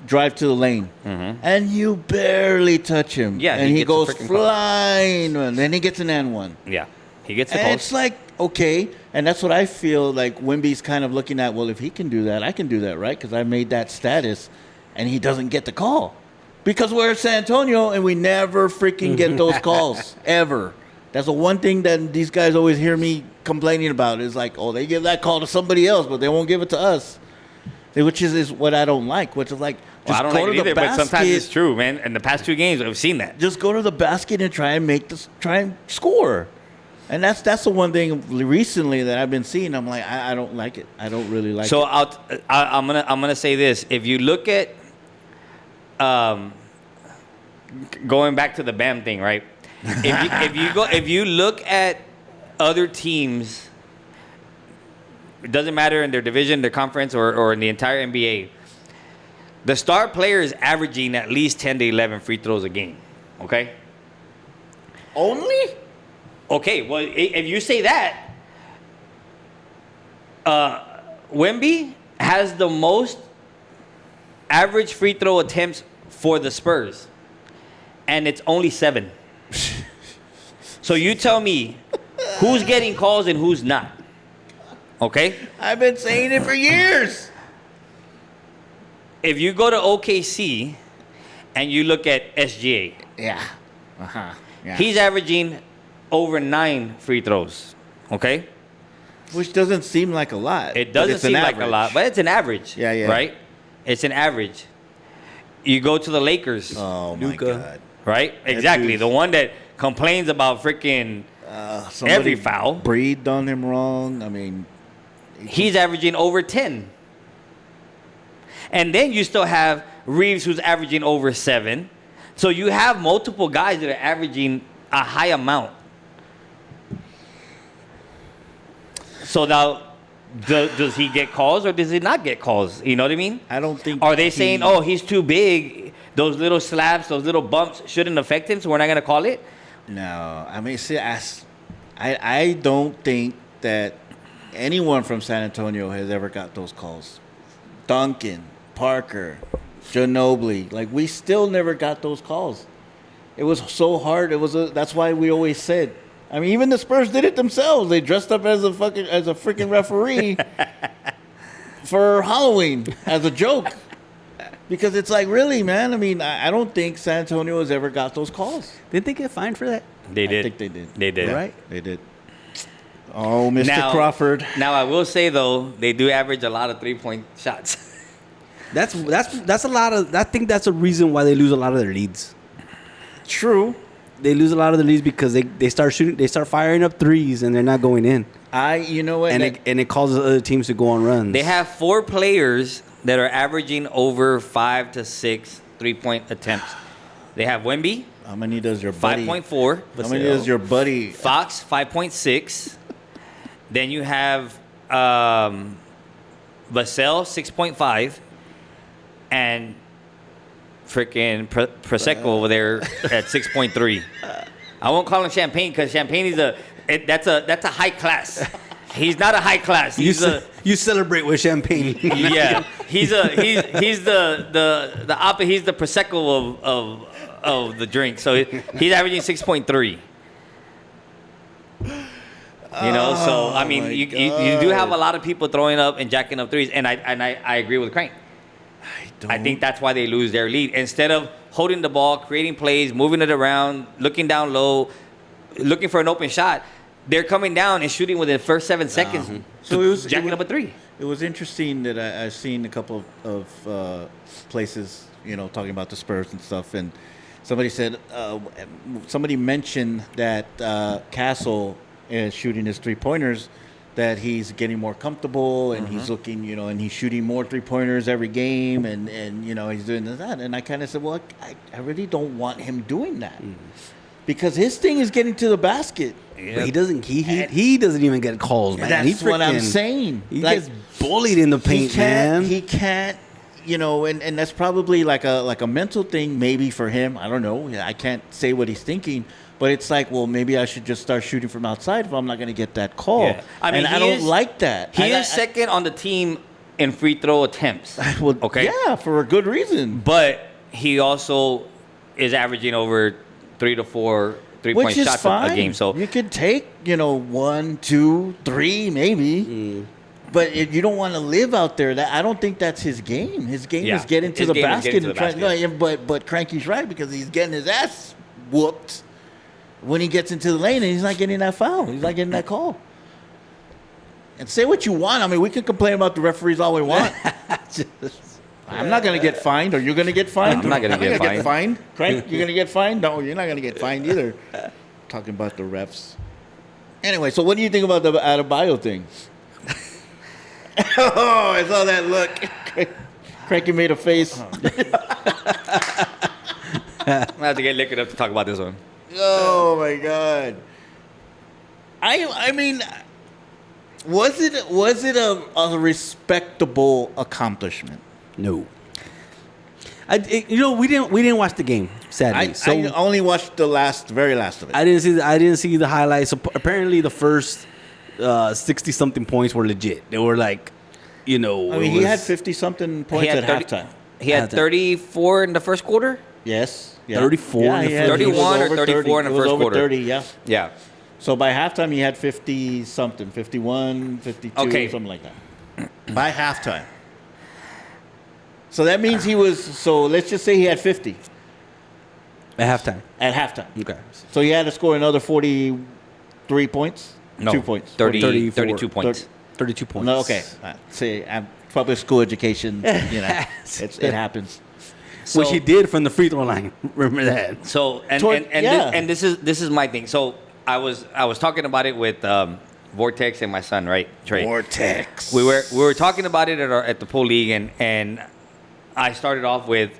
drive to the lane, and you barely touch him. Yeah, and he he gets a goes freaking call. flying, and then he gets an and one. Yeah, he gets the And calls. it's like, okay, and that's what I feel like Wemby's kind of looking at, well, if he can do that, I can do that, right? Because I made that status, and he doesn't get the call. Because we're at San Antonio, and we never freaking get those calls, ever. That's the one thing that these guys always hear me complaining about is like, oh, they give that call to somebody else, but they won't give it to us. Which is what I don't like, which is like, just I don't go like to it the either, but basket. sometimes it's true, man. In the past 2 games, I've seen that. Just go to the basket and try and score. And that's the one thing recently that I've been seeing. I'm like, I don't like it. I don't really like it. So I'm gonna say this: if you look at, going back to the Bam thing, right? If you look at other teams, it doesn't matter in their division, their conference, or in the entire NBA. The star player is averaging at least 10 to 11 free throws a game. Okay. Only? Okay, well, if you say that, Wemby has the most average free throw attempts for the Spurs, and it's only 7. So you tell me who's getting calls and who's not. Okay? I've been saying it for years. If you go to OKC and you look at SGA, Yeah. Yeah. he's averaging over 9 free throws. Okay? Which doesn't seem like a lot. It but doesn't it's an seem like a average. lot, but it's an average. Yeah, yeah. Right? It's an average. You go to the Lakers, Oh, my Luka. God. right? Exactly. dude's- The one that complains about freaking Somebody every foul. breathed on him wrong. I mean, He's averaging over 10. And then you still have Reeves, who's averaging over 7. So you have multiple guys that are averaging a high amount. So now, does he get calls or does he not get calls? You know what I mean? I don't think. Are they saying, oh, he's too big? Those little slaps, those little bumps shouldn't affect him, so we're not going to call it? No. I mean, see, I don't think that anyone from San Antonio has ever got those calls. Duncan, Parker, Ginobili. Like, we still never got those calls. It was so hard. That's why we always said. I mean, even the Spurs did it themselves. They dressed up as a freaking referee for Halloween as a joke. Because it's like, really, man? I mean, I don't think San Antonio has ever got those calls. Didn't they get fined for that? They did. I think they did. They did. Right? They did. Oh, Mr. Now- Crawford. Now, I will say, though, they do average a lot of three-point shots. That's a lot of. I think that's a reason why they lose a lot of their leads. True. They lose a lot of the leads because they start shooting, they start firing up threes, and they're not going in. You know what? And it causes other teams to go on runs. They have 4 players that are averaging over 5 to 6 3-point attempts. They have Wemby, How many does your buddy? 5.4. How many does your buddy? Fox, 5.6. Then you have Vassell, 6.5. And freaking Prosecco over there at 6.3. I won't call him Champagne because Champagne is that's a high class. He's not a high class. You celebrate with champagne. Yeah, he's the opposite. He's the Prosecco of the drink. So he's averaging 6.3. You know, so I mean, you do have a lot of people throwing up and jacking up threes, and I agree with Crank. I think that's why they lose their lead. Instead of holding the ball, creating plays, moving it around, looking down low, looking for an open shot, they're coming down and shooting within the first 7 seconds. So it was jacking up a three. It was interesting that I've seen a couple of places, you know, talking about the Spurs and stuff, and somebody said, somebody mentioned that Castle is shooting his 3-pointers, that he's getting more comfortable and he's looking, you know, and he's shooting more 3-pointers every game, and you know, he's doing that. And I kind of said, well, I really don't want him doing that because his thing is getting to the basket. Yeah. But he doesn't even get calls, man. That's what I'm saying. He gets bullied in the paint, man. He can't, you know, and that's probably like a mental thing maybe for him. I don't know. I can't say what he's thinking. But it's like, well, maybe I should just start shooting from outside if I'm not going to get that call. Yeah. I mean, I don't like that. He is second on the team in free throw attempts. Well, okay. Yeah, for a good reason. But he also is averaging over 3 to 4 3-point shots a game. So you could take, you know, 1, 2, 3, maybe. But you don't want to live out there. I don't think that's his game. His game is getting to the basket. But Cranky's right because he's getting his ass whooped when he gets into the lane and he's not getting that foul. He's not getting that call. And say what you want. I mean, we can complain about the referees all we want. I'm not going to get fined. Are you going to get fined? I'm not going to get fined. Crank, you're going to get fined? No, you're not going to get fined either. Talking about the refs. Anyway, so what do you think about the Adebayo thing? Oh, I saw that look. Cranky made a face. I'm going to have to get liquored up to talk about this one. Oh my God! I mean, was it a respectable accomplishment? No. We didn't watch the game. Sadly, I only watched the very last of it. I didn't see the highlights. So apparently, the first 60-something points were legit. They were like, you know. I mean, he had 50-something points at halftime. He had 34 in the first quarter. Yes. Yeah. 34. Yeah, 31 or 34 in the first quarter. 30, yeah. Yeah. So by halftime, he had 50-something, 51, 52, something like that. By halftime. So that means he was, so let's just say he had 50. At halftime. At halftime. Okay. So he had to score another 43 points? No. 2 points. 32 points. 32 points. No, okay. See, I'm public school education, you know, it happens. So, which he did from the free throw line. Remember that? So this is my thing. So I was talking about it with Vortex and my son, right? Trey. Vortex. We were talking about it at the pool league, and I started off with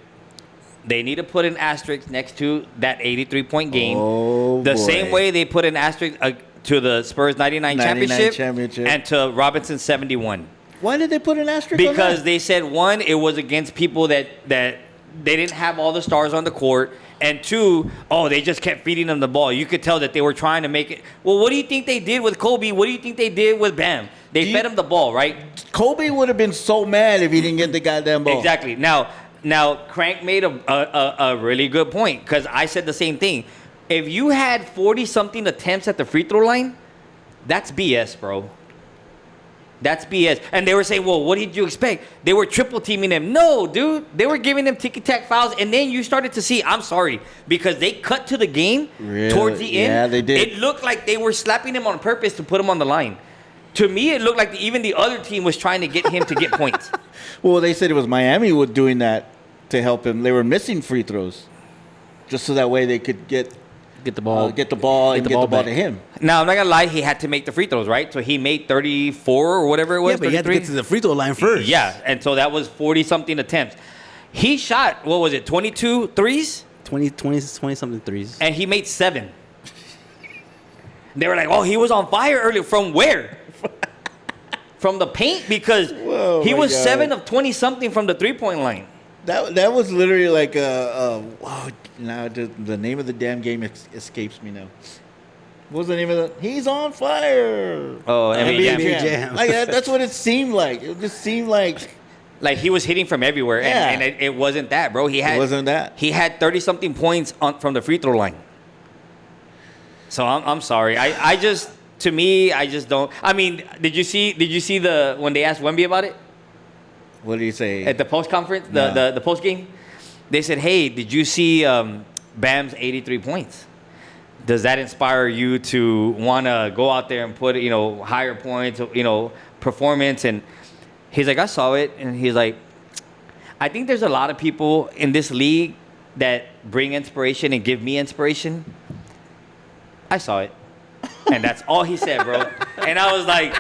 they need to put an asterisk next to that 83-point game. Oh, the same way they put an asterisk to the Spurs 99 championship and to Robinson's 71. Why did they put an asterisk? Because they said one, it was against people that they didn't have all the stars on the court. And two, they just kept feeding them the ball. You could tell that they were trying to make it. Well, what do you think they did with Kobe? What do you think they did with Bam? They fed him the ball, right? Kobe would have been so mad if he didn't get the goddamn ball. Exactly. Now Crank made a really good point because I said the same thing. If you had 40-something attempts at the free throw line, that's BS, bro. That's BS. And they were saying, well, what did you expect? They were triple teaming him. No, dude. They were giving them ticky-tack fouls. And then you started to see, I'm sorry, because they cut to the game towards the end. Yeah, they did. It looked like they were slapping him on purpose to put him on the line. To me, it looked like even the other team was trying to get him to get points. Well, they said it was Miami was doing that to help him. They were missing free throws just so that way they could get the ball to him. Now, I'm not going to lie. He had to make the free throws, right? So he made 34 or whatever it was. Yeah, but he had to get to the free throw line first. Yeah, and so that was 40-something attempts. He shot, what was it, 22 threes? 20 something threes. And he made 7. They were like, oh, he was on fire earlier. From where? From the paint? Because he was God. 7 of 20 something from the 3-point line. That was literally like wow. Now the name of the damn game escapes me now. What was the name of the? He's on fire. Oh, NBA NBA Jam. Like that's what it seemed like. It just seemed like he was hitting from everywhere, and it wasn't that, bro. He wasn't that. He had 30 something points from the free throw line. So I'm sorry. I just don't. I mean, did you see when they asked Wemby about it? What did he say? At the post conference, the post game, they said, "Hey, did you see Bam's 83 points? Does that inspire you to want to go out there and put higher points, performance?" And he's like, "I saw it," and he's like, "I think there's a lot of people in this league that bring inspiration and give me inspiration. I saw it," and that's all he said, bro. And I was like,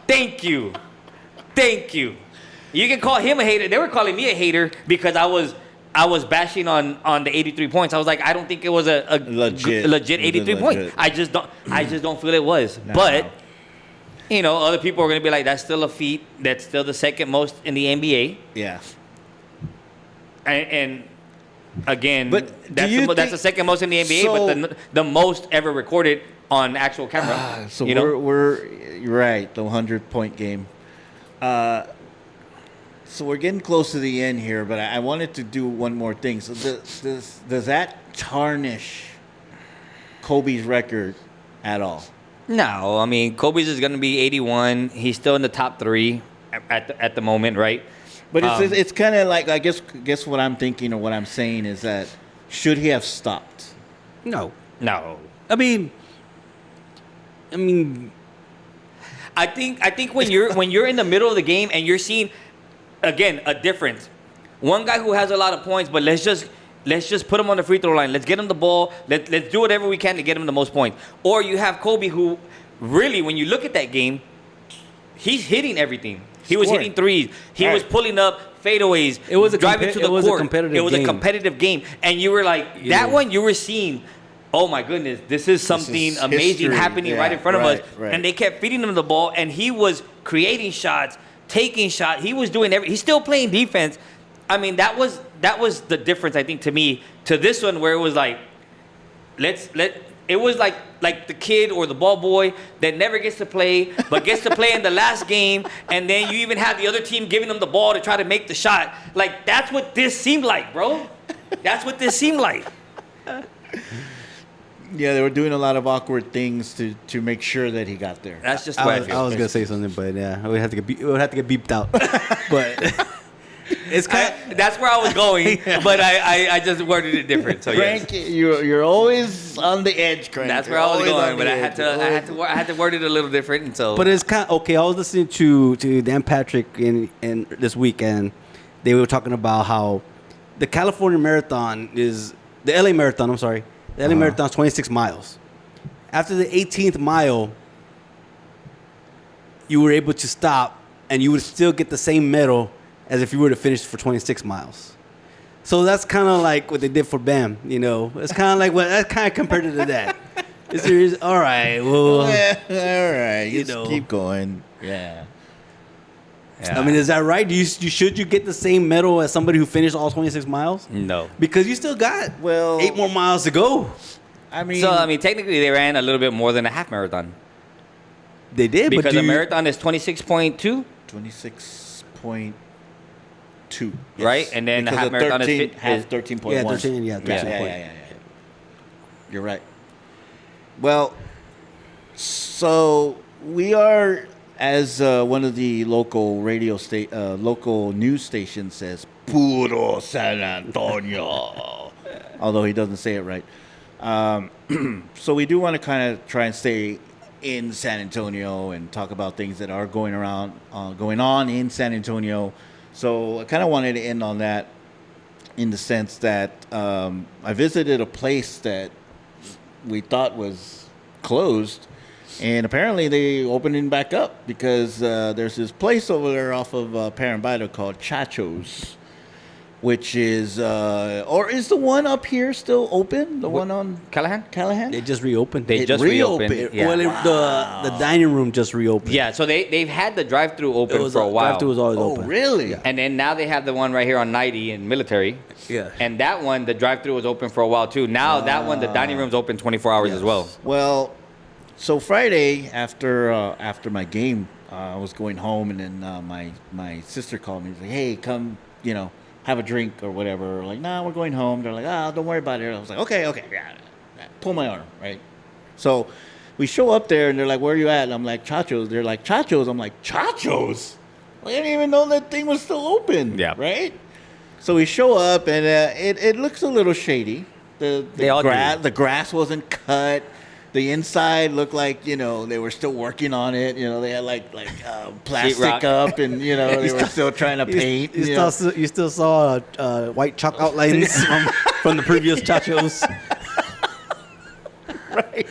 "Thank you." You can call him a hater. They were calling me a hater because I was bashing on the 83 points. I was like, I don't think it was a legit 83 points. I just don't feel it was. No. But other people are gonna be like, that's still a feat. That's still the second most in the NBA. Yeah. And again, but that's the second most in the NBA, but the most ever recorded on actual camera. So we're you're right. The 100-point game. So we're getting close to the end here, but I wanted to do one more thing. So does that tarnish Kobe's record at all? No, I mean Kobe's is going to be 81. He's still in the top 3 at the moment, right? But it's kind of like I guess what I'm thinking or what I'm saying is that should he have stopped? No. I mean, I think when you're in the middle of the game and you're seeing. Again, a difference. One guy who has a lot of points, but let's just put him on the free throw line. Let's get him the ball. Let's do whatever we can to get him the most points. Or you have Kobe, who really, when you look at that game, he's hitting everything. He was hitting threes. He was pulling up fadeaways. It was driving to the court. It was a competitive game, and you were like that one. You were seeing. Oh my goodness, this is something amazing happening right in front of us. Right. And they kept feeding him the ball, and he was creating shots. Taking shot, he was doing he's still playing defense. I mean, that was the difference, I think, to me, to this one where it was like, it was like the kid or the ball boy that never gets to play, but gets to play in the last game, and then you even have the other team giving them the ball to try to make the shot. Like, that's what this seemed like, bro. That's what this seemed like. Yeah, they were doing a lot of awkward things to make sure that he got there. That's just what I feel. I was gonna say something, but yeah, it would have to get beeped out. But it's that's where I was going, but I just worded it different. So Kranky, yes. You're always on the edge, Kranky. That's where I was going, but I had to word it a little different, and so. But it's kind of okay. I was listening to Dan Patrick in this week, and they were talking about how the California Marathon is the LA Marathon. I'm sorry. The LA Marathon is 26 miles. After the 18th mile, you were able to stop, and you would still get the same medal as if you were to finish for 26 miles. So that's kind of like what they did for Bam, It's kind of like that's kind of compared to that. It's serious. All right, well, all right, just keep going. Yeah. I mean, is that right? Should you get the same medal as somebody who finished all 26 miles? No. Because you still got 8 more miles to go. I mean, technically they ran a little bit more than a half marathon. They did, because the marathon is 26.2. 26.2. Yes. Right, and then the half marathon is 13.1. Yeah, 13. Yeah. You're right. Well, so we are. As one of the local local news stations says, "Puro San Antonio," although he doesn't say it right. So we do want to kind of try and stay in San Antonio and talk about things that are going on in San Antonio. So I kind of wanted to end on that, in the sense that I visited a place that we thought was closed. And apparently they opening back up because there's this place over there off of Parambita called Chacos. which is or is the one up here still open? The one on Callahan? They just reopened. They just reopened. Yeah. Well, the dining room just reopened. Yeah, so they've had the drive-through open was for a while. Drive-through was always Oh, open. really? And then now they have the one right here on 90 in Military. Yeah. And that one, the drive-through was open for a while too. Now that one, the dining room's open 24 hours as well. Well, so Friday after my game, I was going home, and then my sister called me. She's like, "Hey, come, have a drink or whatever." We're like, "Nah, we're going home." They're like, don't worry about it." I was like, "Okay, yeah." Pull my arm, right? So we show up there, and they're like, "Where are you at?" And I'm like, "Chacos." They're like, "Chacos." I'm like, "Chacos?" I didn't even know that thing was still open. Yeah. Right. So we show up, and it looks a little shady. The grass wasn't cut. The inside looked like, they were still working on it. They had like plastic up, and they were still trying to paint. You still saw white chalk outlines from the previous Chacos. Right.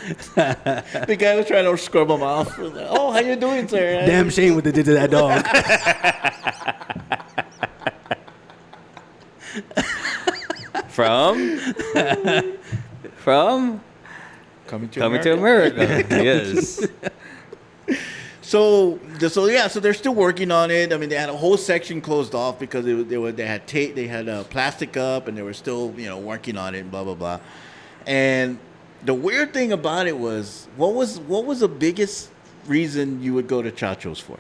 The guy was trying to scrub them off. Like, "Oh, how you doing, sir?" Damn shame what they did to that dog. From Coming to America. Yes. So they're still working on it. I mean, they had a whole section closed off because they had tape, they had plastic up, and they were still working on it and blah blah blah. And the weird thing about it was, what was the biggest reason you would go to Chachos for?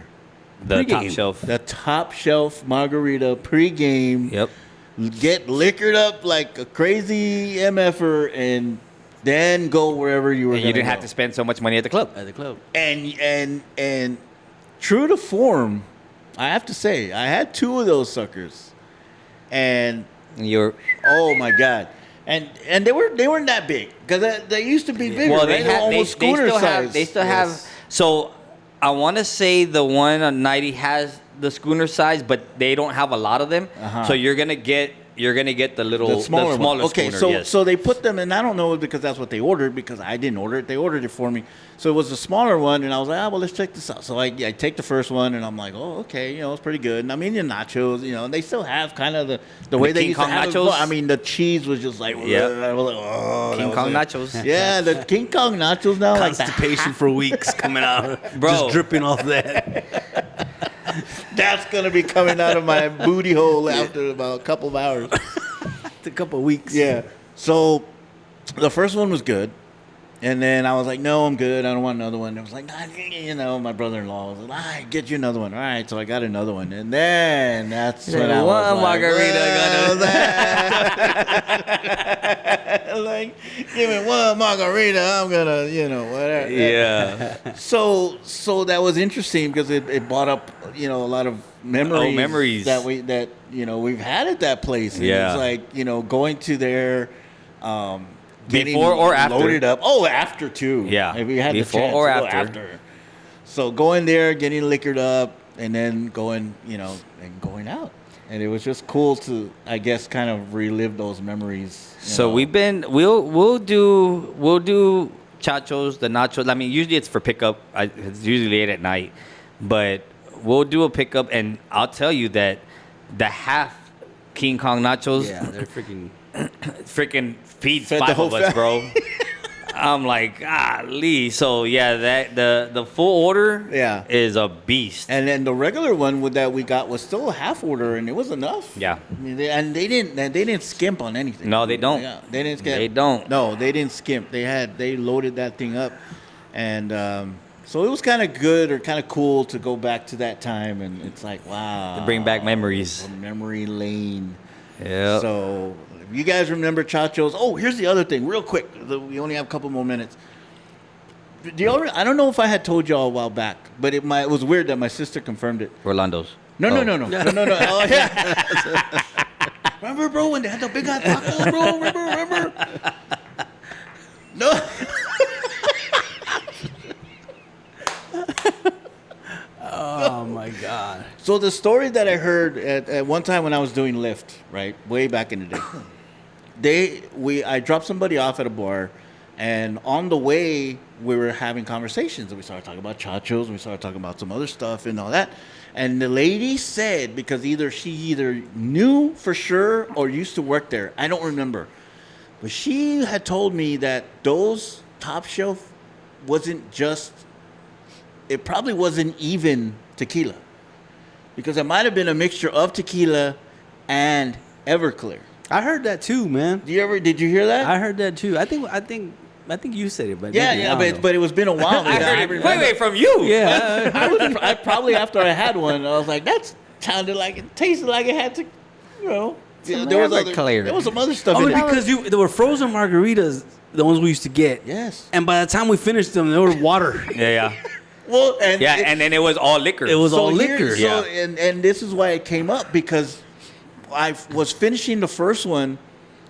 The top Pre-game. shelf. The top shelf margarita pregame. Yep. Get liquored up like a crazy MFer, and then go wherever you were. And you didn't have to spend so much money at the club. And true to form, I have to say, I had two of those suckers, and You're oh my god, and they weren't that big, because they used to be bigger. well. Right? They were almost schooner size. They still have. So I want to say the one on 90 has the schooner size, but they don't have a lot of them. Uh-huh. So you're gonna get the little The smaller one. Okay, schooner. so they put them, and I don't know because that's what they ordered, because I didn't order it. They ordered it for me. So it was a smaller one, and I was like, well, let's check this out. So I take the first one, and I'm like, oh, okay, it's pretty good. And I mean, the nachos, and they still have kind of the way they King used Kong to have nachos? it. I mean, the cheese was just like, Yeah. I was like, oh, King that Kong was it. nachos. Yeah, the King Kong nachos now, like the Constipation for weeks coming out. Bro. Just dripping off that. that's gonna be coming out of my booty hole after about a couple of hours. A couple of weeks. Yeah. So the first one was good. And then I was like, no, I'm good. I don't want another one. It was like, nah, my brother-in-law was like, get you another one. All right. So I got another one. And then that's when I was One like, margarita like, give me one margarita. I'm going to, whatever. Yeah. So that was interesting because it brought up, a lot of memories. That we've had at that place. And Yeah. it's like, going to their getting Before or after? loaded up. Oh, after too. Yeah. If we had Before the chance or to go after. So going there, getting liquored up, and then going, and going out. And it was just cool to, I guess, kind of relive those memories. So we'll do chachos, the nachos. I mean, usually it's for pickup. It's usually late at night, but we'll do a pickup, and I'll tell you that the half King Kong nachos, Yeah, they're freaking. feeds Fed the 5 whole of us, bro. I'm like, golly. So yeah, that the full order is a beast. And then the regular one that we got was still a half order, and it was enough. Yeah. I mean, they didn't skimp on anything. No, they don't. Yeah, they didn't skimp. They don't. No, they didn't skimp. They loaded that thing up, and so it was kind of good or kind of cool to go back to that time, and it's like, wow, To bring back memories. memory lane. Yeah. So if you guys remember Chachos, oh, here's the other thing, real quick. We only have a couple more minutes. I don't know if I had told y'all a while back, but it was weird that my sister confirmed it. Orlando's. No. Oh, yeah. Remember, bro, when they had the big hot tacos, bro? Remember? No. Oh my God. So the story that I heard at one time when I was doing Lyft, right, way back in the day, I dropped somebody off at a bar, And on the way, we were having conversations, and we started talking about Chacos, and we started talking about some other stuff and all that. And the lady said, because she either knew for sure or used to work there, I don't remember, but she had told me that those top shelf it probably wasn't even tequila, because it might have been a mixture of tequila and Everclear. I heard that too, man. Did you hear that? I heard that too. I think you said it, but but it was been a while. I heard it wait, from you. Yeah. I probably after I had one, I was like, that sounded like it tasted like it had to, there was some other stuff in it. Because there were frozen margaritas, the ones we used to get. Yes. And by the time we finished them, they were water. Yeah. Well, and then it was all liquor. It was all liquor. And this is why it came up, because I was finishing the first one,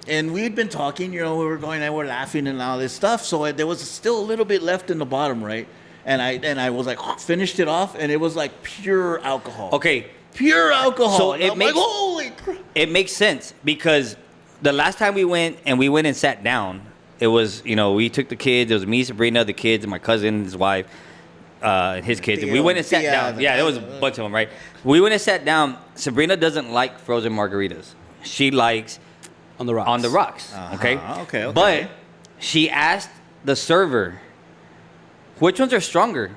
and we'd been talking, we were going and we're laughing and all this stuff. So there was still a little bit left in the bottom, right? And I was like, finished it off, and it was like pure alcohol. Okay. Pure alcohol. So and holy crap. It makes sense, because the last time we went and sat down, it was, we took the kids. It was me, Sabrina, the kids, and my cousin, his wife, his kids. And we went and sat down. Yeah, there was a bunch of them, right? We went and sat down. Sabrina doesn't like frozen margaritas. She likes on the rocks. Uh-huh. Okay. But she asked the server, which ones are stronger?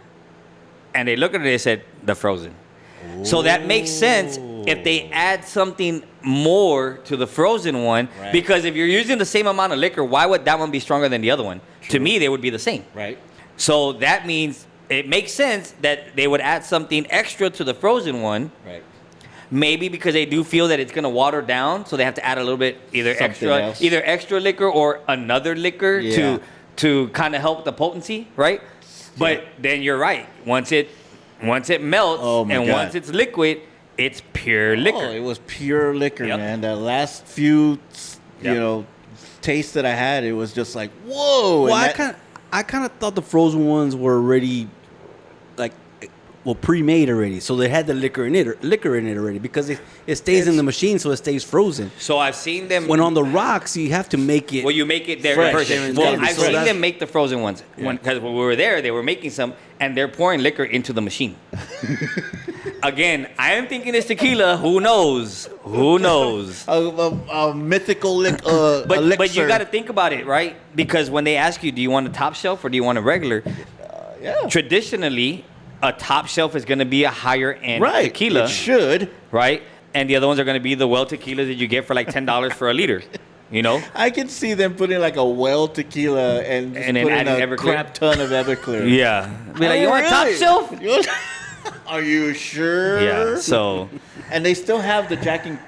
And they looked at it and they said, the frozen. Ooh. So that makes sense if they add something more to the frozen one. Right. Because if you're using the same amount of liquor, why would that one be stronger than the other one? True. To me, they would be the same. Right. So that means it makes sense that they would add something extra to the frozen one. Right. Maybe because they do feel that it's going to water down, so they have to add a little bit, either extra liquor or another liquor to kind of help the potency, right? But then you're right. Once it melts once it's liquid, it's pure liquor. Oh, it was pure liquor, man. The last few, tastes that I had, it was just like, whoa. Well, I kind of thought the frozen ones were already pre-made already, so they had the liquor in it already, because it stays in the machine, so it stays frozen. So I've seen them when on the rocks, you have to make it. Well, you make it there fresh. Well, I've seen them make the frozen ones because when we were there, they were making some, and they're pouring liquor into the machine. Again, I am thinking it's tequila. Who knows? A mythical elixir. But you got to think about it, right? Because when they ask you, do you want a top shelf or do you want a regular? Traditionally, a top shelf is going to be a higher end tequila. It should. Right? And the other ones are going to be the well tequilas that you get for like $10 for a liter. I can see them putting like a well tequila and then putting a Everclear. crap ton of Everclear. Yeah. Be like, you want a top shelf? Are you sure? Yeah. So. And they still have the Jack and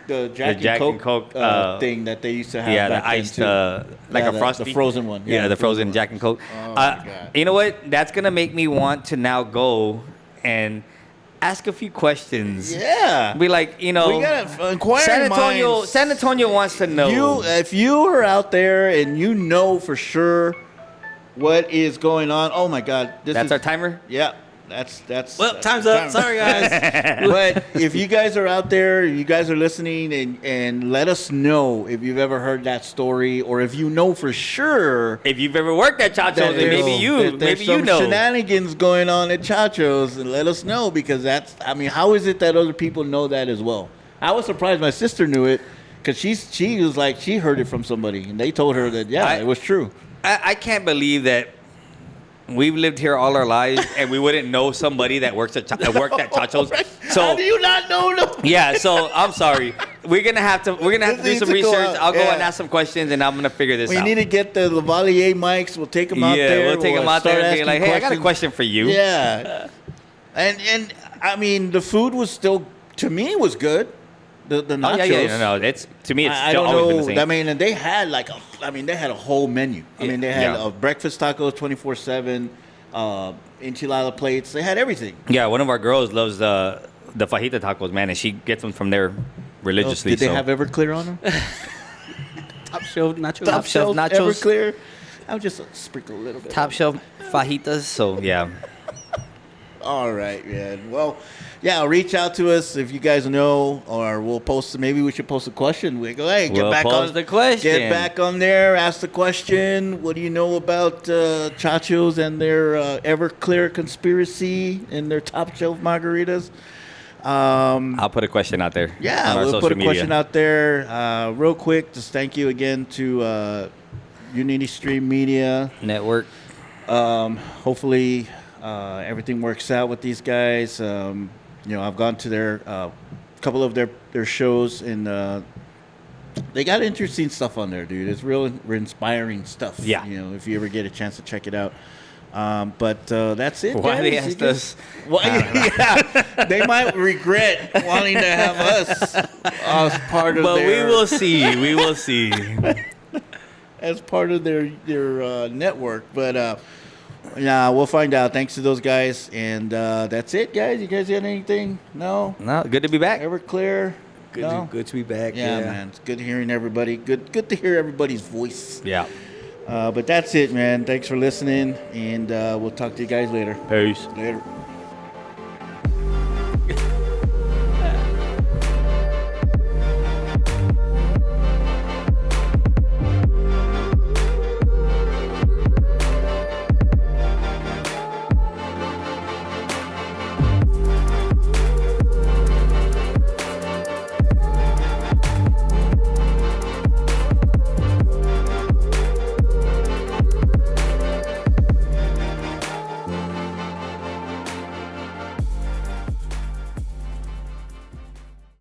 Coke thing that they used to have. Yeah, back the iced, then like a Frosty. The frozen one. Yeah, the frozen Jack and Coke. Oh my God. You know what? That's gonna make me want to now go and ask a few questions. Yeah. Be like, we gotta inquire minds. San Antonio wants to know. If you are out there and you know for sure what is going on, oh my God, that's our timer. Yeah. That's time's up. Sorry, guys. But if you guys are out there, you guys are listening, and let us know if you've ever heard that story, or if you know for sure. If you've ever worked at Chacos, and maybe you know shenanigans going on at Chacos, and let us know, because how is it that other people know that as well? I was surprised my sister knew it, because she was like, she heard it from somebody, and they told her that it was true. I can't believe that. We've lived here all our lives, and we wouldn't know somebody that worked at Chacos. So how do you not know them? Yeah, so I'm sorry. We're gonna have to do some research. I'll go and ask some questions, and I'm gonna figure this out. We need to get the Lavalier mics. We'll take them out there. Yeah, we'll take them out there and be like, hey, I got a question for you. Yeah, and I mean, the food was still, to me, was good. The nachos. No. It's to me, it's I still don't always know. been the same. I mean, and they had they had a whole menu. I mean, they had breakfast tacos 24/7, enchilada plates. They had everything. Yeah, one of our girls loves the fajita tacos, man, and she gets them from there religiously. Did they have Everclear on them? Top shelf nachos. Top shelf nachos. Everclear. I'll just sprinkle a little bit. Top shelf fajitas. So yeah. All right, man. Well, yeah, reach out to us if you guys know, or we'll post. Maybe we should post a question. We go, hey, We'll post the question. Get back on there. Ask the question. What do you know about Chacos and their Everclear conspiracy and their top shelf margaritas? I'll put a question out there. Yeah, on our we'll social put a media. question out there. Real quick, just thank you again to Unity Stream Media. Network. Hopefully, everything works out with these guys. I've gone to their couple of their shows, and they got interesting stuff on there, dude. It's real inspiring stuff. Yeah. If you ever get a chance to check it out. But that's it. Why guys. they asked us? Yeah, they might regret wanting to have us as part of But their. we will see. We will see. As part of their network, but yeah, we'll find out. Thanks to those guys, and that's it, guys. You guys got anything? No. No, good to be back. Everclear. No? Good to be back. Yeah, man. It's good hearing everybody. Good to hear everybody's voice. Yeah. But that's it, man. Thanks for listening, and we'll talk to you guys later. Peace. Later.